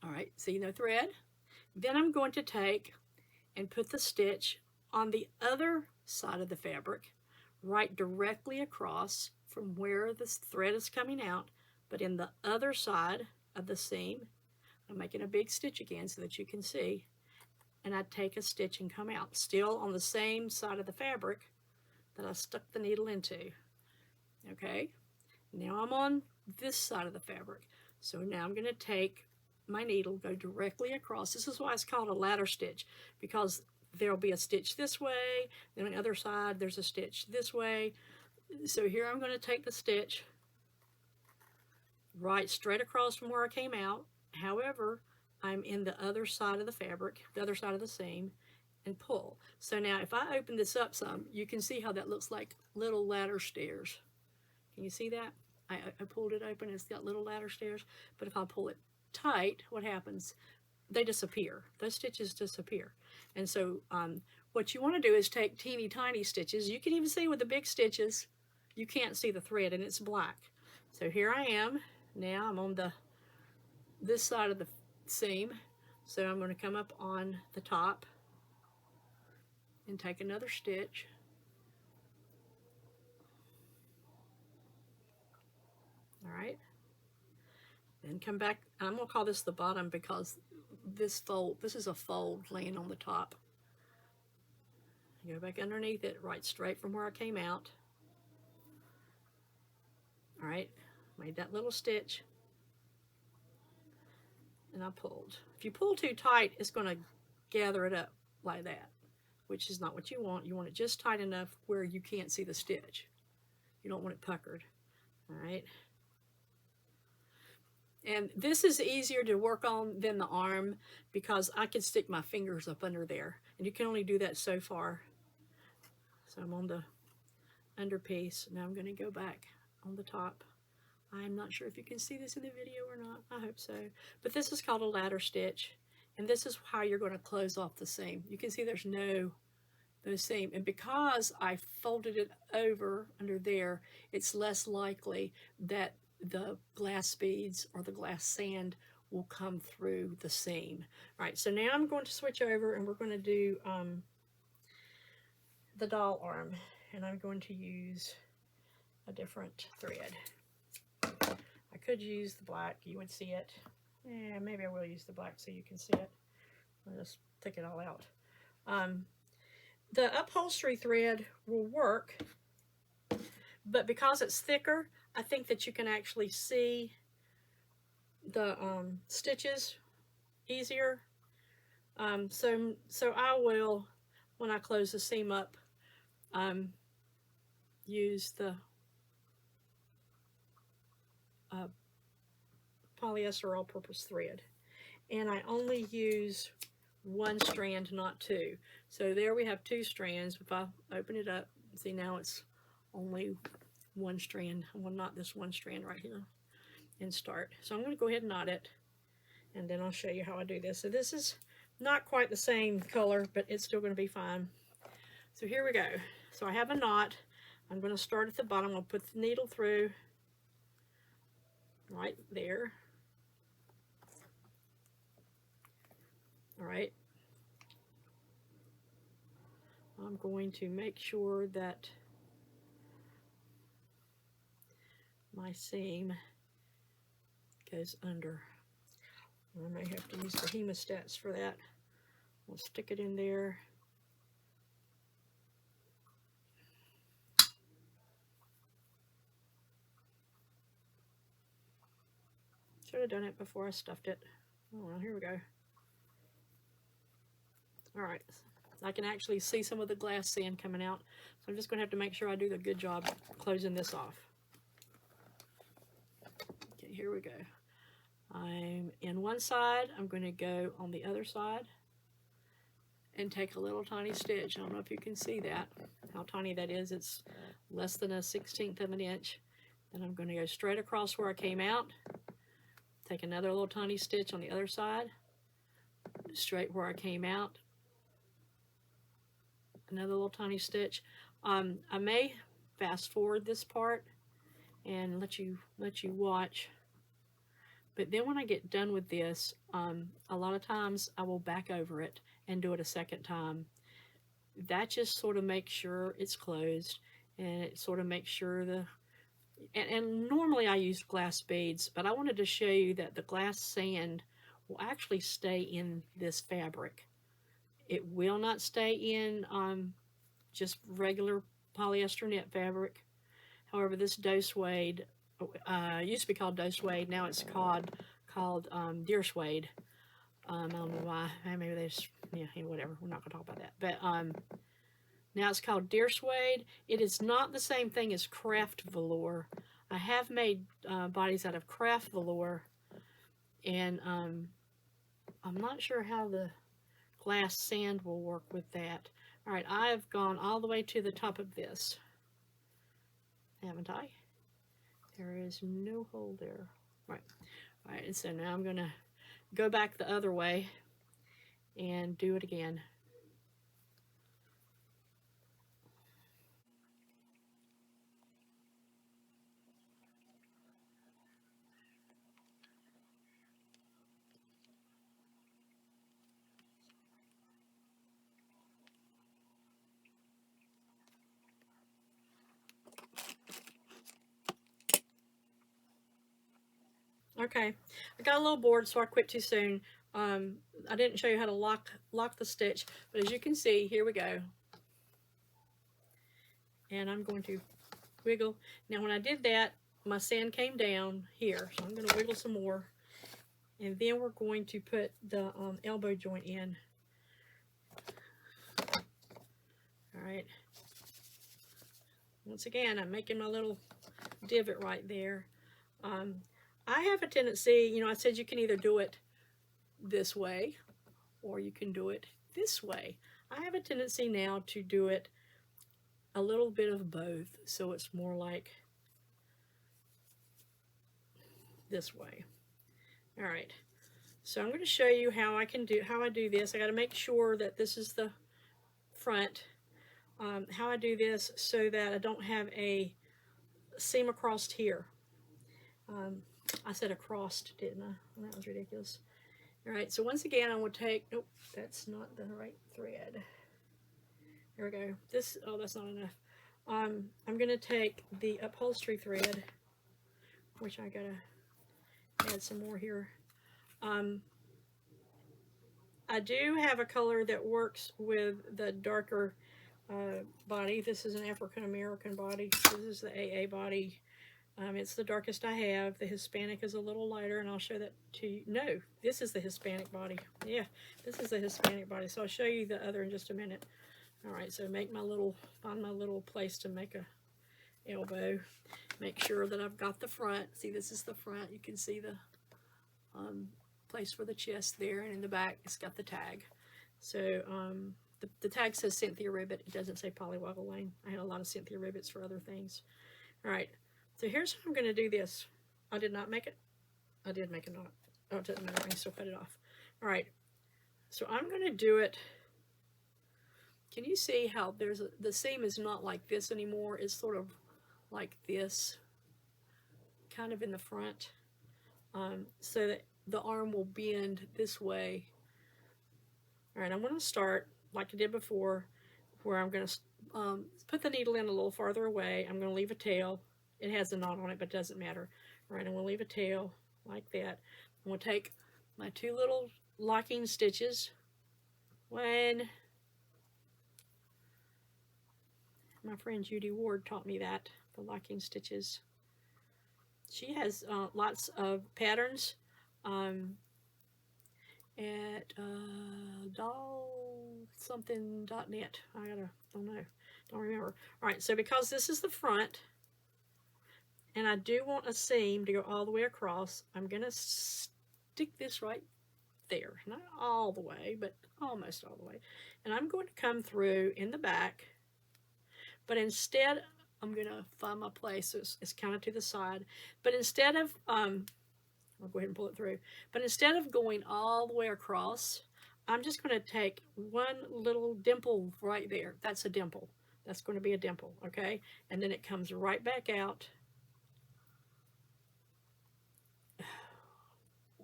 All right, see no thread? Then I'm going to take and put the stitch on the other side of the fabric, right directly across from where this thread is coming out, but in the other side of the seam. I'm making a big stitch again so that you can see, and I take a stitch and come out, still on the same side of the fabric that I stuck the needle into. Okay, now I'm on this side of the fabric, so now I'm going to take my needle, go directly across. This is why it's called a ladder stitch, because there'll be a stitch this way, then on the other side there's a stitch this way. So here I'm going to take the stitch right straight across from where I came out. However, I'm in the other side of the fabric, the other side of the seam, and pull. So now if I open this up some, you can see how that looks like little ladder stairs. Can you see that? I pulled it open, it's got little ladder stairs, but if I pull it tight, what happens? They disappear. Those stitches disappear. And so what you want to do is take teeny tiny stitches. You can even see with the big stitches, you can't see the thread and it's black. So here I am. Now I'm on this side of the seam. So I'm going to come up on the top and take another stitch. All right. Then come back. I'm going to call this the bottom because this is a fold laying on the top. Go back underneath it, right straight from where I came out. All right, made that little stitch, and I pulled. If you pull too tight, it's going to gather it up like that, which is not what you want. You want it just tight enough where you can't see the stitch. You don't want it puckered. All right. And this is easier to work on than the arm because I can stick my fingers up under there, and you can only do that so far. So I'm on the under piece. Now I'm going to go back on the top. I'm not sure if you can see this in the video or not. I hope so. But this is called a ladder stitch, and this is how you're going to close off the seam. You can see there's no seam, and because I folded it over under there, it's less likely that the glass beads or the glass sand will come through the seam. All right, so now I'm going to switch over and we're going to do the doll arm, and I'm going to use a different thread. I could use the black, you would see it. Yeah, maybe I will use the black so you can see it. I'll just take it all out. The upholstery thread will work, but because it's thicker, I think that you can actually see the stitches easier. So I will, when I close the seam up, use the uh, polyester all-purpose thread, and I only use one strand, not two. So there we have two strands. If I open it up, see now it's only one strand. Well, not this one strand right here, and start. So I'm going to go ahead and knot it, and then I'll show you how I do this. So this is not quite the same color, but it's still going to be fine. So here we go. So I have a knot. I'm going to start at the bottom. I'll put the needle through right there. All right. I'm going to make sure that my seam goes under. I may have to use the hemostats for that. We'll stick it in there. Should have done it before I stuffed it. Oh, well, here we go. All right, I can actually see some of the glass sand coming out. So I'm just going to have to make sure I do a good job closing this off. Okay, here we go. I'm in one side. I'm going to go on the other side and take a little tiny stitch. I don't know if you can see that, how tiny that is. It's less than a 1/16 of an inch. Then I'm going to go straight across where I came out. Take another little tiny stitch on the other side, straight where I came out. Another little tiny stitch. I may fast forward this part and let you watch. But then when I get done with this, a lot of times I will back over it and do it a second time. That just sort of makes sure it's closed, and it sort of makes sure and normally I use glass beads, but I wanted to show you that the glass sand will actually stay in this fabric. It will not stay in just regular polyester knit fabric. However, this doe suede, used to be called doe suede, now it's called deer suede. I don't know why. Maybe they just, yeah, whatever. We're not going to talk about that. But now it's called deer suede. It is not the same thing as craft velour. I have made bodies out of craft velour, and I'm not sure how the glass sand will work with that. All right, I've gone all the way to the top of this, haven't I? There is no hole there. Right. All right, and so now I'm going to go back the other way and do it again. Okay, I got a little bored, so I quit too soon. I didn't show you how to lock the stitch, but as you can see, here we go. And I'm going to wiggle. Now, when I did that, my sand came down here, so I'm going to wiggle some more. And then we're going to put the elbow joint in. All right. Once again, I'm making my little divot right there. I have a tendency, you know, I said you can either do it this way or you can do it this way. I have a tendency now to do it a little bit of both, so it's more like this way. All right, so I'm going to show you how I do this. I got to make sure that this is the front. How I do this so that I don't have a seam across here. I said across, didn't I? Well, that was ridiculous. All right, so once again, I will take, nope, that's not the right thread. There we go. This, oh, that's not enough. I'm going to take the upholstery thread, which I got to add some more here. I do have a color that works with the darker body. This is an African American body. This is the AA body. It's the darkest I have. The Hispanic is a little lighter, and I'll show that to you. No, this is the Hispanic body. Yeah, this is the Hispanic body. So I'll show you the other in just a minute. All right, so find my little place to make a elbow. Make sure that I've got the front. See, this is the front. You can see the place for the chest there, and in the back, it's got the tag. So the tag says Cindy Ribet. It doesn't say Pollywoggle Lane. I had a lot of Cindy Ribets for other things. All right, so here's how I'm going to do this. I did not make it. I did make a knot. Oh, it doesn't matter. I can still cut it off. All right, so I'm going to do it. Can you see how the seam is not like this anymore? It's sort of like this, kind of in the front, so that the arm will bend this way. All right, I'm going to start like I did before, where I'm going to put the needle in a little farther away. I'm going to leave a tail. It has a knot on it, but it doesn't matter. All right, I'm going to leave a tail like that. I'm going to take my 2 little locking stitches. One, my friend Judy Ward taught me that, the locking stitches. She has lots of patterns at dollsomething.net. Don't remember. All right, so because this is the front, and I do want a seam to go all the way across, I'm going to stick this right there. Not all the way, but almost all the way. And I'm going to come through in the back, but instead, I'm going to find my place. So it's kind of to the side. But instead of, I'll go ahead and pull it through. But instead of going all the way across, I'm just going to take one little dimple right there. That's a dimple. That's going to be a dimple, okay? And then it comes right back out.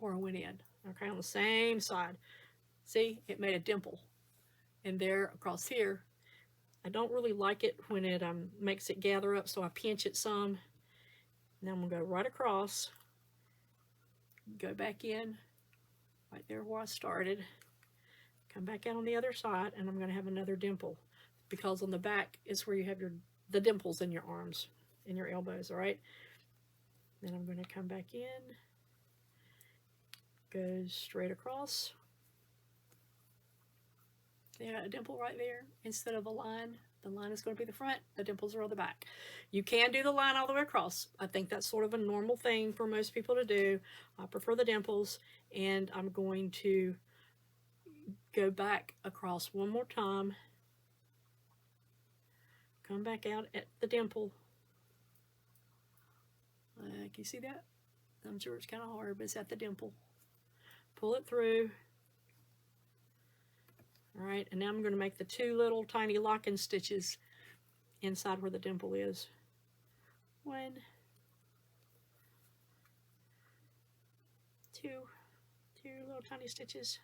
Or it went in, okay, on the same side. See, it made a dimple. And there across here, I don't really like it when it makes it gather up, so I pinch it some. Now I'm going to go right across, go back in, right there where I started, come back out on the other side, and I'm going to have another dimple, because on the back is where you have the dimples in your arms, in your elbows, all right? Then I'm going to come back in, go straight across. Yeah, a dimple right there instead of a line. The line is going to be the front, the dimples are on the back. You can do the line all the way across. I think that's sort of a normal thing for most people to do. I prefer the dimples, and I'm going to go back across one more time. Come back out at the dimple. Can you see that? I'm sure it's kind of hard, but it's at the dimple. Pull it through. All right, and now I'm going to make the 2 little tiny locking stitches inside where the dimple is. 1, 2 little tiny stitches.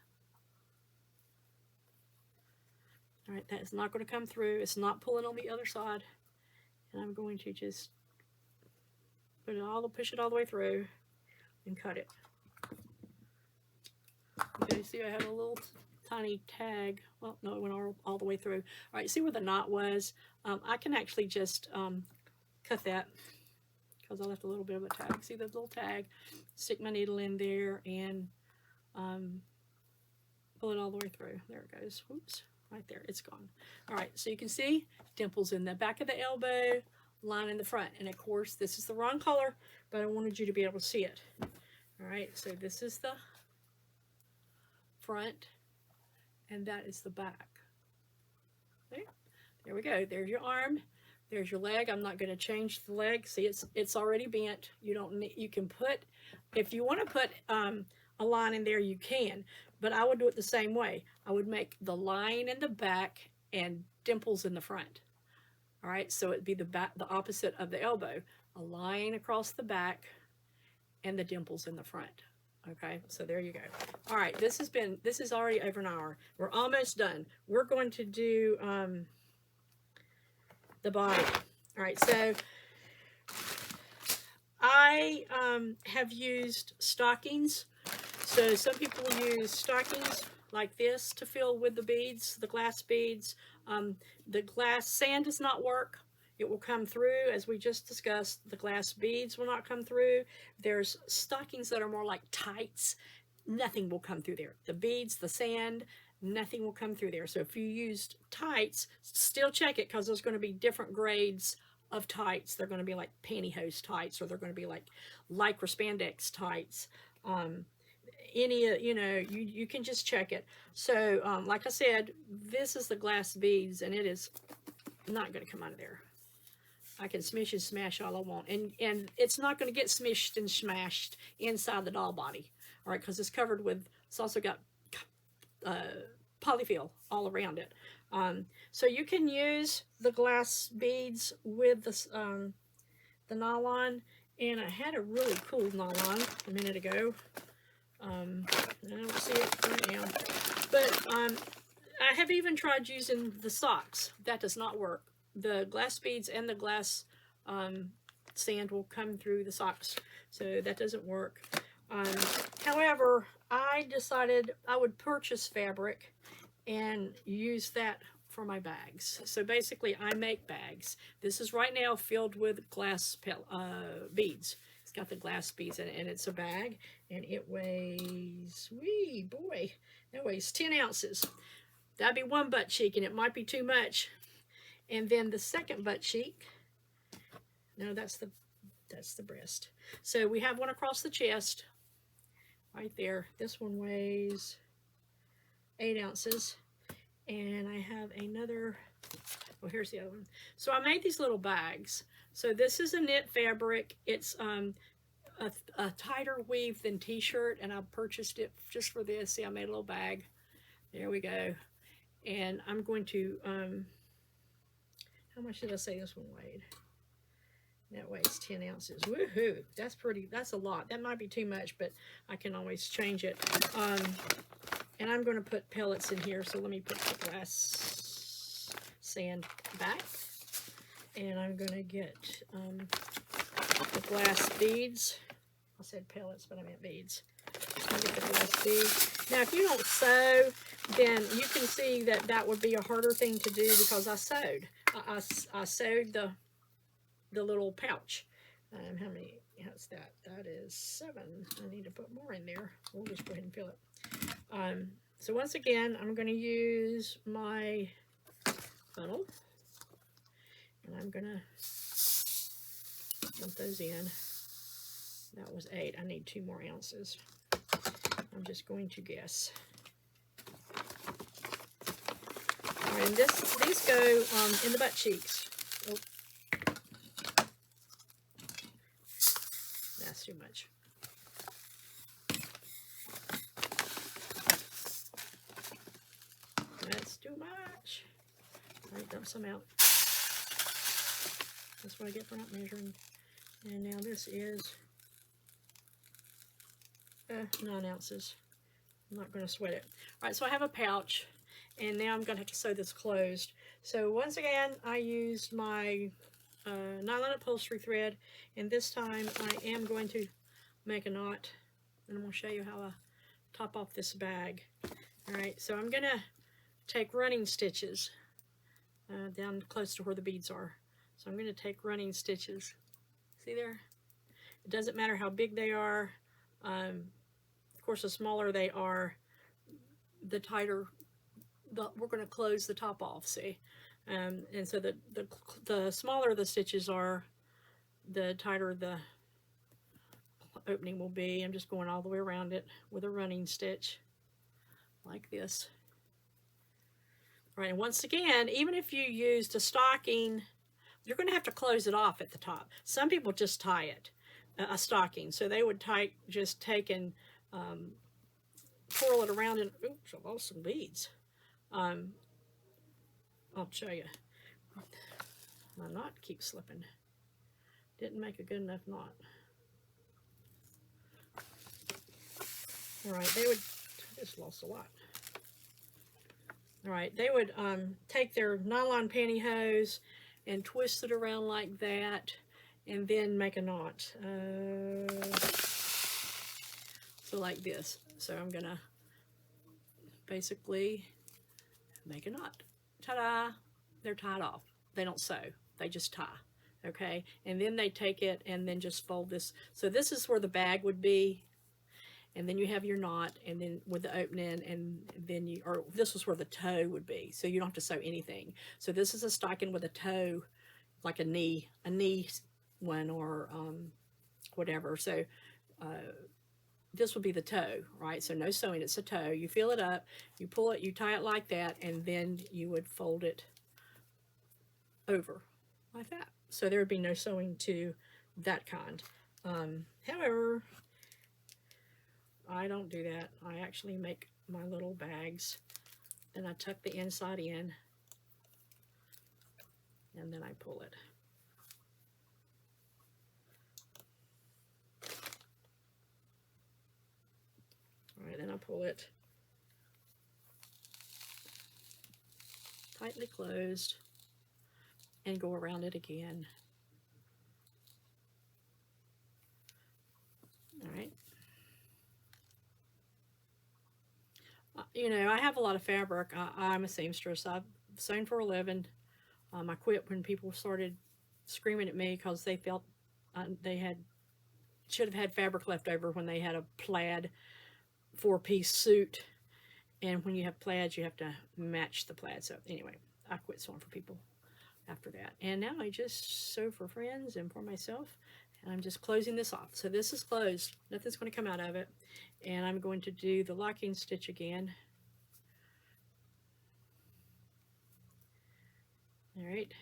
All right, that is not going to come through. It's not pulling on the other side. And I'm going to just push it all the way through and cut it. Okay, see I have a little tiny tag. Well, no, it went all the way through. All right, see where the knot was? I can actually just cut that, because I left a little bit of a tag. See the little tag? Stick my needle in there and pull it all the way through. There it goes. Oops, right there. It's gone. All right, so you can see dimples in the back of the elbow, line in the front. And of course, this is the wrong color, but I wanted you to be able to see it. All right, so this is the front, and that is the back. Okay, there we go. There's your arm. There's your leg. I'm not going to change the leg. See, it's already bent. You don't need. You can put, if you want to put a line in there, you can. But I would do it the same way. I would make the line in the back and dimples in the front. All right, so it'd be the opposite of the elbow. A line across the back and the dimples in the front. Okay, so there you go. All right, this is already over an hour. We're almost done. We're going to do the body. All right, so I have used stockings. So some people use stockings like this to fill with the beads, the glass beads. The glass sand does not work. it will come through, as we just discussed. The glass beads will not come through. There's stockings that are more like tights. Nothing will come through there. The beads, the sand, nothing will come through there. So if you used tights, still check it, because there's going to be different grades of tights. They're going to be like pantyhose tights, or they're going to be like lycra spandex tights. You can just check it. So like I said, this is the glass beads, and it is not going to come out of there. I can smish and smash all I want, and it's not going to get smished and smashed inside the doll body, all right, because it's covered with, it's also got polyfill all around it. So you can use the glass beads with the nylon, and I had a really cool nylon a minute ago. I don't see it right now, but I have even tried using the socks. That does not work. The glass beads and the glass sand will come through the socks, so that doesn't work. However, I decided I would purchase fabric and use that for my bags. So basically, I make bags. This is right now filled with glass beads. It's got the glass beads in it, and it's a bag, and it weighs, wee boy, that weighs 10 ounces. That'd be one butt cheek, and it might be too much. And then the second butt cheek, no, that's the breast. So we have one across the chest, right there. This one weighs 8 ounces. And I have another, well, here's the other one. So I made these little bags. So this is a knit fabric. It's a tighter weave than t-shirt, and I purchased it just for this. See, I made a little bag. There we go. And I'm going to, how much did I say this one weighed? That weighs 10 ounces. Woohoo! That's pretty, that's a lot. That might be too much, but I can always change it. And I'm going to put pellets in here, so let me put the glass sand back. And I'm going to get the glass beads. I said pellets, but I meant beads. I'll get the glass beads. Now, if you don't sew, then you can see that that would be a harder thing to do, because I sewed. I sewed the little pouch. How many? How's that? That is 7. I need to put more in there. We'll just go ahead and fill it. So once again, I'm going to use my funnel, and I'm going to dump those in. That was 8. I need 2 more ounces. I'm just going to guess. All right, and these go in the butt cheeks. Oh. That's too much. That's too much. All right, dump some out. That's what I get for not measuring. And now this is 9 ounces. I'm not going to sweat it. All right, so I have a pouch, and now I'm going to have to sew this closed. So once again, I used my nylon upholstery thread, and this time I am going to make a knot, and I'm going to show you how I top off this bag. All right, so I'm going to take running stitches down close to where the beads are. So I'm going to take running stitches. See there? It doesn't matter how big they are. Of course, the smaller they are, the tighter we're going to close the top off. See, and so the smaller the stitches are, the tighter the opening will be. I'm just going all the way around it with a running stitch like this. All right, and once again, even if you used a stocking, you're going to have to close it off at the top. Some people just tie it, a stocking. So they would just take and twirl it around, and oops, I lost some beads. I'll show you. My knot keeps slipping. Didn't make a good enough knot. All right, they would, I just lost a lot. All right, they would take their nylon pantyhose and twist it around like that, and then make a knot. So like this. So I'm gonna basically make a knot. Ta-da! They're tied off. They don't sew. They just tie. Okay, and then they take it and then just fold this. So this is where the bag would be, and then you have your knot, and then with the opening, and then you, or this is where the toe would be, so you don't have to sew anything. So this is a stocking with a toe, like a knee one, or whatever. So this would be the toe, right? So no sewing, it's a toe. You fill it up, you pull it, you tie it like that, and then you would fold it over like that. So there would be no sewing to that kind. However, I don't do that. I actually make my little bags, and I tuck the inside in, and then I pull it. All right, then I pull it tightly closed and go around it again. All right. You know, I have a lot of fabric. I'm a seamstress. I've sewn for a living. I quit when people started screaming at me because they felt they should have had fabric left over when they had a plaid 4-piece suit. And when you have plaids, you have to match the plaid. So anyway, I quit sewing for people after that. And now I just sew for friends and for myself. And I'm just closing this off. So this is closed. Nothing's going to come out of it. And I'm going to do the locking stitch again. All right.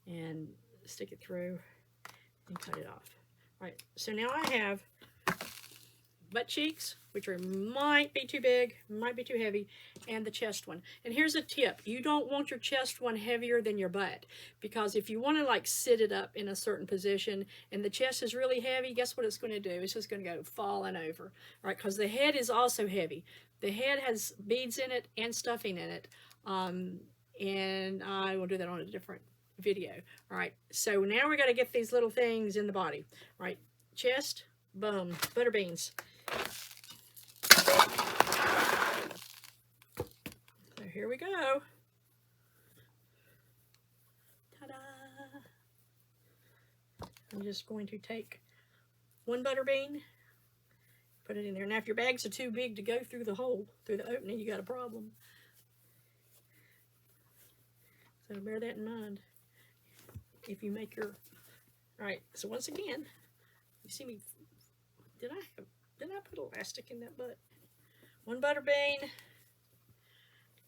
And stick it through and cut it off. All right. So now I have butt cheeks, which might be too big, might be too heavy, and the chest one. And here's a tip. You don't want your chest one heavier than your butt, because if you want to like sit it up in a certain position and the chest is really heavy, guess what it's going to do? It's just going to go falling over, right? Because the head is also heavy. The head has beads in it and stuffing in it, and I will do that on a different video. All right, so now we got to get these little things in the body. All right, chest, boom, butter beans. So here we go. Ta-da! I'm just going to take one butter bean, put it in there. Now if your bags are too big to go through the hole, through the opening, you got a problem. So bear that in mind if you make your... All right, so once again, you see me, did I put elastic in that butt? One butter bean,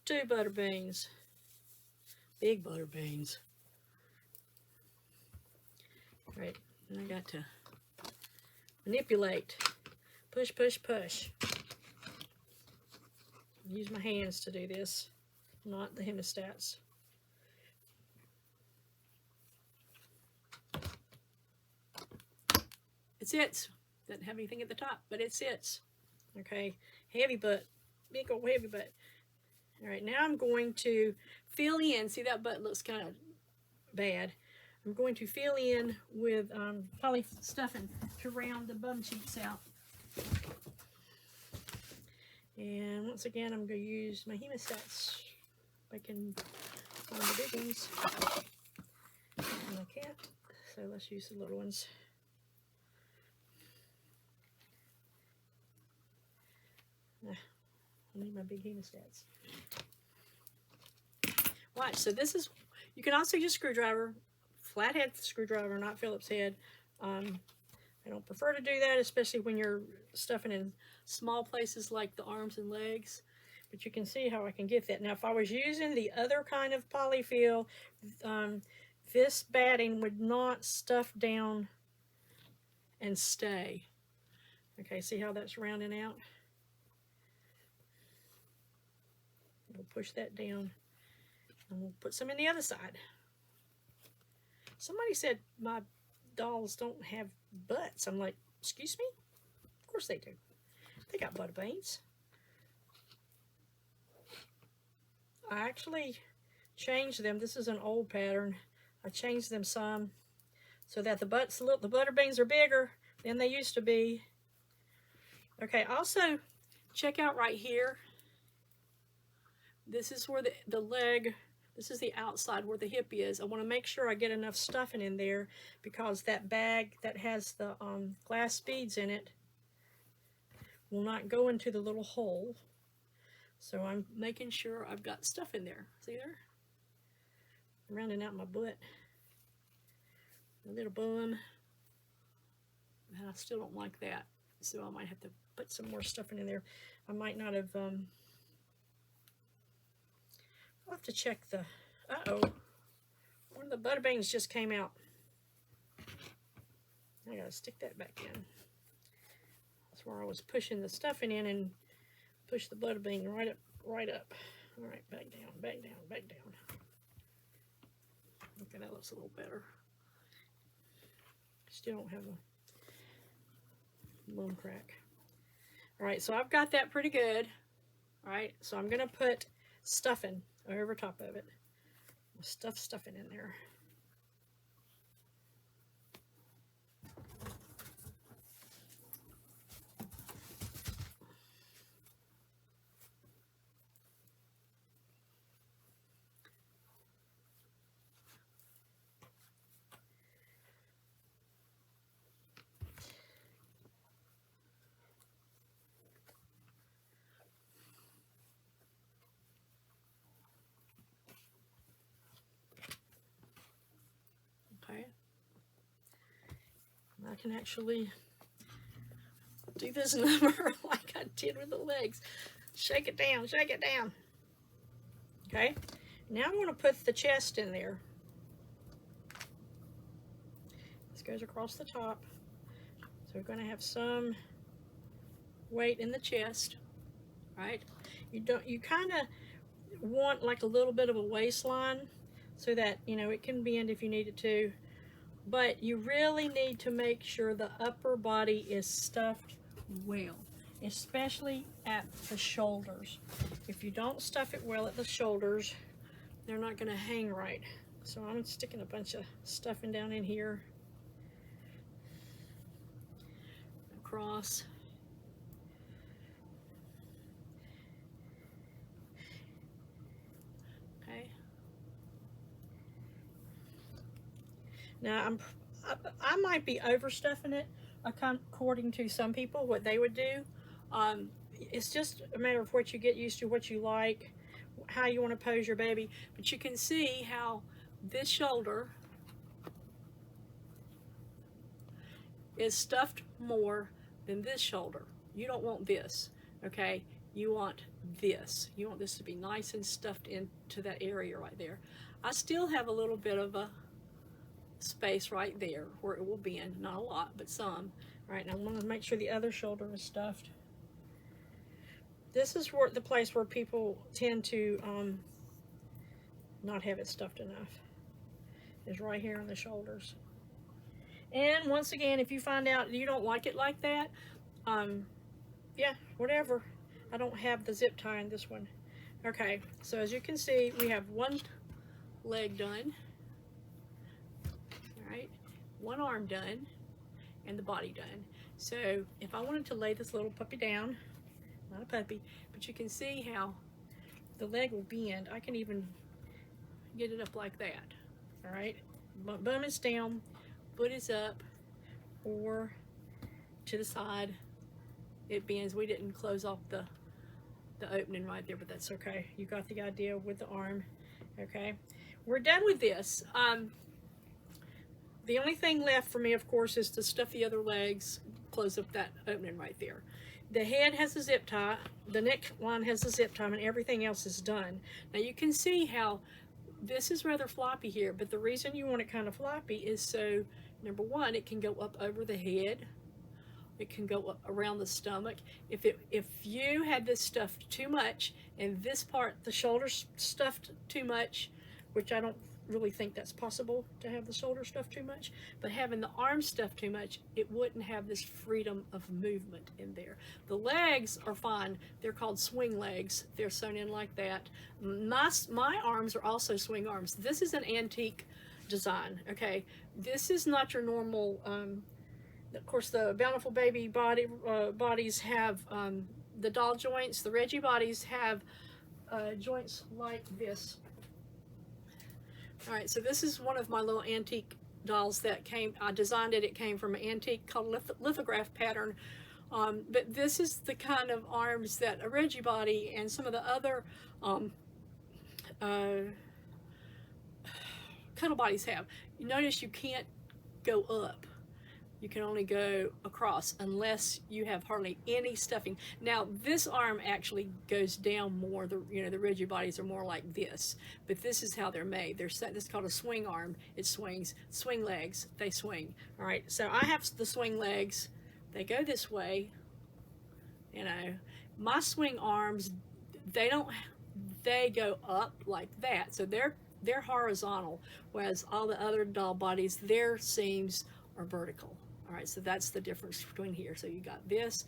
two butter beans, big butter beans. All right, and I got to manipulate, push, push, push. Use my hands to do this, not the hemostats. It sits. Doesn't have anything at the top, but it sits. Okay, heavy butt, big old heavy butt. All right, now I'm going to fill in. See, that butt looks kind of bad. I'm going to fill in with poly stuffing to round the bum cheeks out. And once again, I'm going to use my hemostats. I can find the big ones. And I can't, so let's use the little ones. I need my big hemostats. Watch, so this is, you can also use screwdriver, flathead screwdriver, not Phillips head. I don't prefer to do that, especially when you're stuffing in small places like the arms and legs. But you can see how I can get that. Now, if I was using the other kind of polyfill, this batting would not stuff down and stay. Okay, see how that's rounding out? We'll push that down and we'll put some in the other side. Somebody said my dolls don't have butts. I'm like, excuse me? Of course they do. They got butter beans. I actually changed them. This is an old pattern. I changed them some so that the butter beans are bigger than they used to be. Okay, also check out right here. This is where the leg This is the outside where the hip is. I want to make sure I get enough stuffing in there because that bag that has the glass beads in it will not go into the little hole. So I'm making sure I've got stuff in there. See there? I'm rounding out my butt. A little bum. And I still don't like that. So I might have to put some more stuff in there. I might not have, I'll have to check the, uh-oh. One of the butter beans just came out. I gotta stick that back in. That's where I was pushing the stuffing in and push the butter bean right up, right up. All right, back down, back down, back down. Okay, that looks a little better. Still don't have a bone crack. All right, so I've got that pretty good. All right, so I'm gonna put stuffing over top of it. Stuffing in there. Okay. I can actually do this number like I did with the legs. Shake it down, shake it down. Okay, now I'm going to put the chest in there. This goes across the top. So we're going to have some weight in the chest, right? You kind of want like a little bit of a waistline so that, you know, it can bend if you need it to. But you really need to make sure the upper body is stuffed well, especially at the shoulders. If you don't stuff it well at the shoulders, they're not going to hang right. So I'm sticking a bunch of stuffing down in here, across. Okay. Now I might be overstuffing it according to some people, what they would do. It's just a matter of what you get used to, what you like, how you want to pose your baby. But you can see how this shoulder is stuffed more than this shoulder. You don't want this, okay? You want this. You want this to be nice and stuffed into that area right there. I still have a little bit of a space right there where it will bend, not a lot, but some. All right, now I'm going to make sure the other shoulder is stuffed. This is the place where people tend to not have it stuffed enough, is right here on the shoulders. And once again, if you find out you don't like it like that, yeah, whatever. I don't have the zip tie in this one. Okay, so as you can see, we have one leg done. All right, one arm done, and the body done. So if I wanted to lay this little puppy down, not a puppy, but you can see how the leg will bend. I can even get it up like that. All right, bum is down, foot is up, or to the side. It bends. We didn't close off the opening right there, but that's okay. You got the idea with the arm. Okay, we're done with this. The only thing left for me, of course, is to stuff the other legs, close up that opening right there. The head has a zip tie, the neckline has a zip tie, and everything else is done. Now you can see how this is rather floppy here, but the reason you want it kind of floppy is so, number one, it can go up over the head. It can go up around the stomach. If you had this stuffed too much, and this part, the shoulders stuffed too much, which I don't really think that's possible to have the shoulder stuffed too much, but having the arm stuffed too much, it wouldn't have this freedom of movement in there. The legs are fine. They're called swing legs. They're sewn in like that. My arms are also swing arms. This is an antique design, okay? This is not your normal, of course, the Bountiful Baby bodies have the doll joints. The Reggie bodies have joints like this. All right, so this is one of my little antique dolls that came, I designed it, it came from an antique called lithograph pattern. But this is the kind of arms that a Reggie Body and some of the other cuddle bodies have. You notice you can't go up. You can only go across unless you have hardly any stuffing. Now this arm actually goes down more. The Reggie Bodies are more like this, but this is how they're made. This is called a swing arm. It swings. Swing legs, they swing. All right, so I have the swing legs. They go this way. You know, my swing arms, they go up like that. So they're horizontal, whereas all the other doll bodies, their seams are vertical. All right, so that's the difference between here. So you got this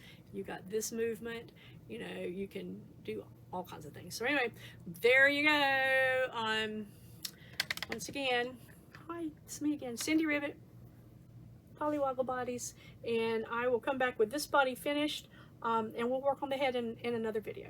movement, you know, you can do all kinds of things. So anyway, there you go. Once again, hi, it's me again, Cindy Ribet, Pollywoggle Bodies, and I will come back with this body finished, and we'll work on the head in another video.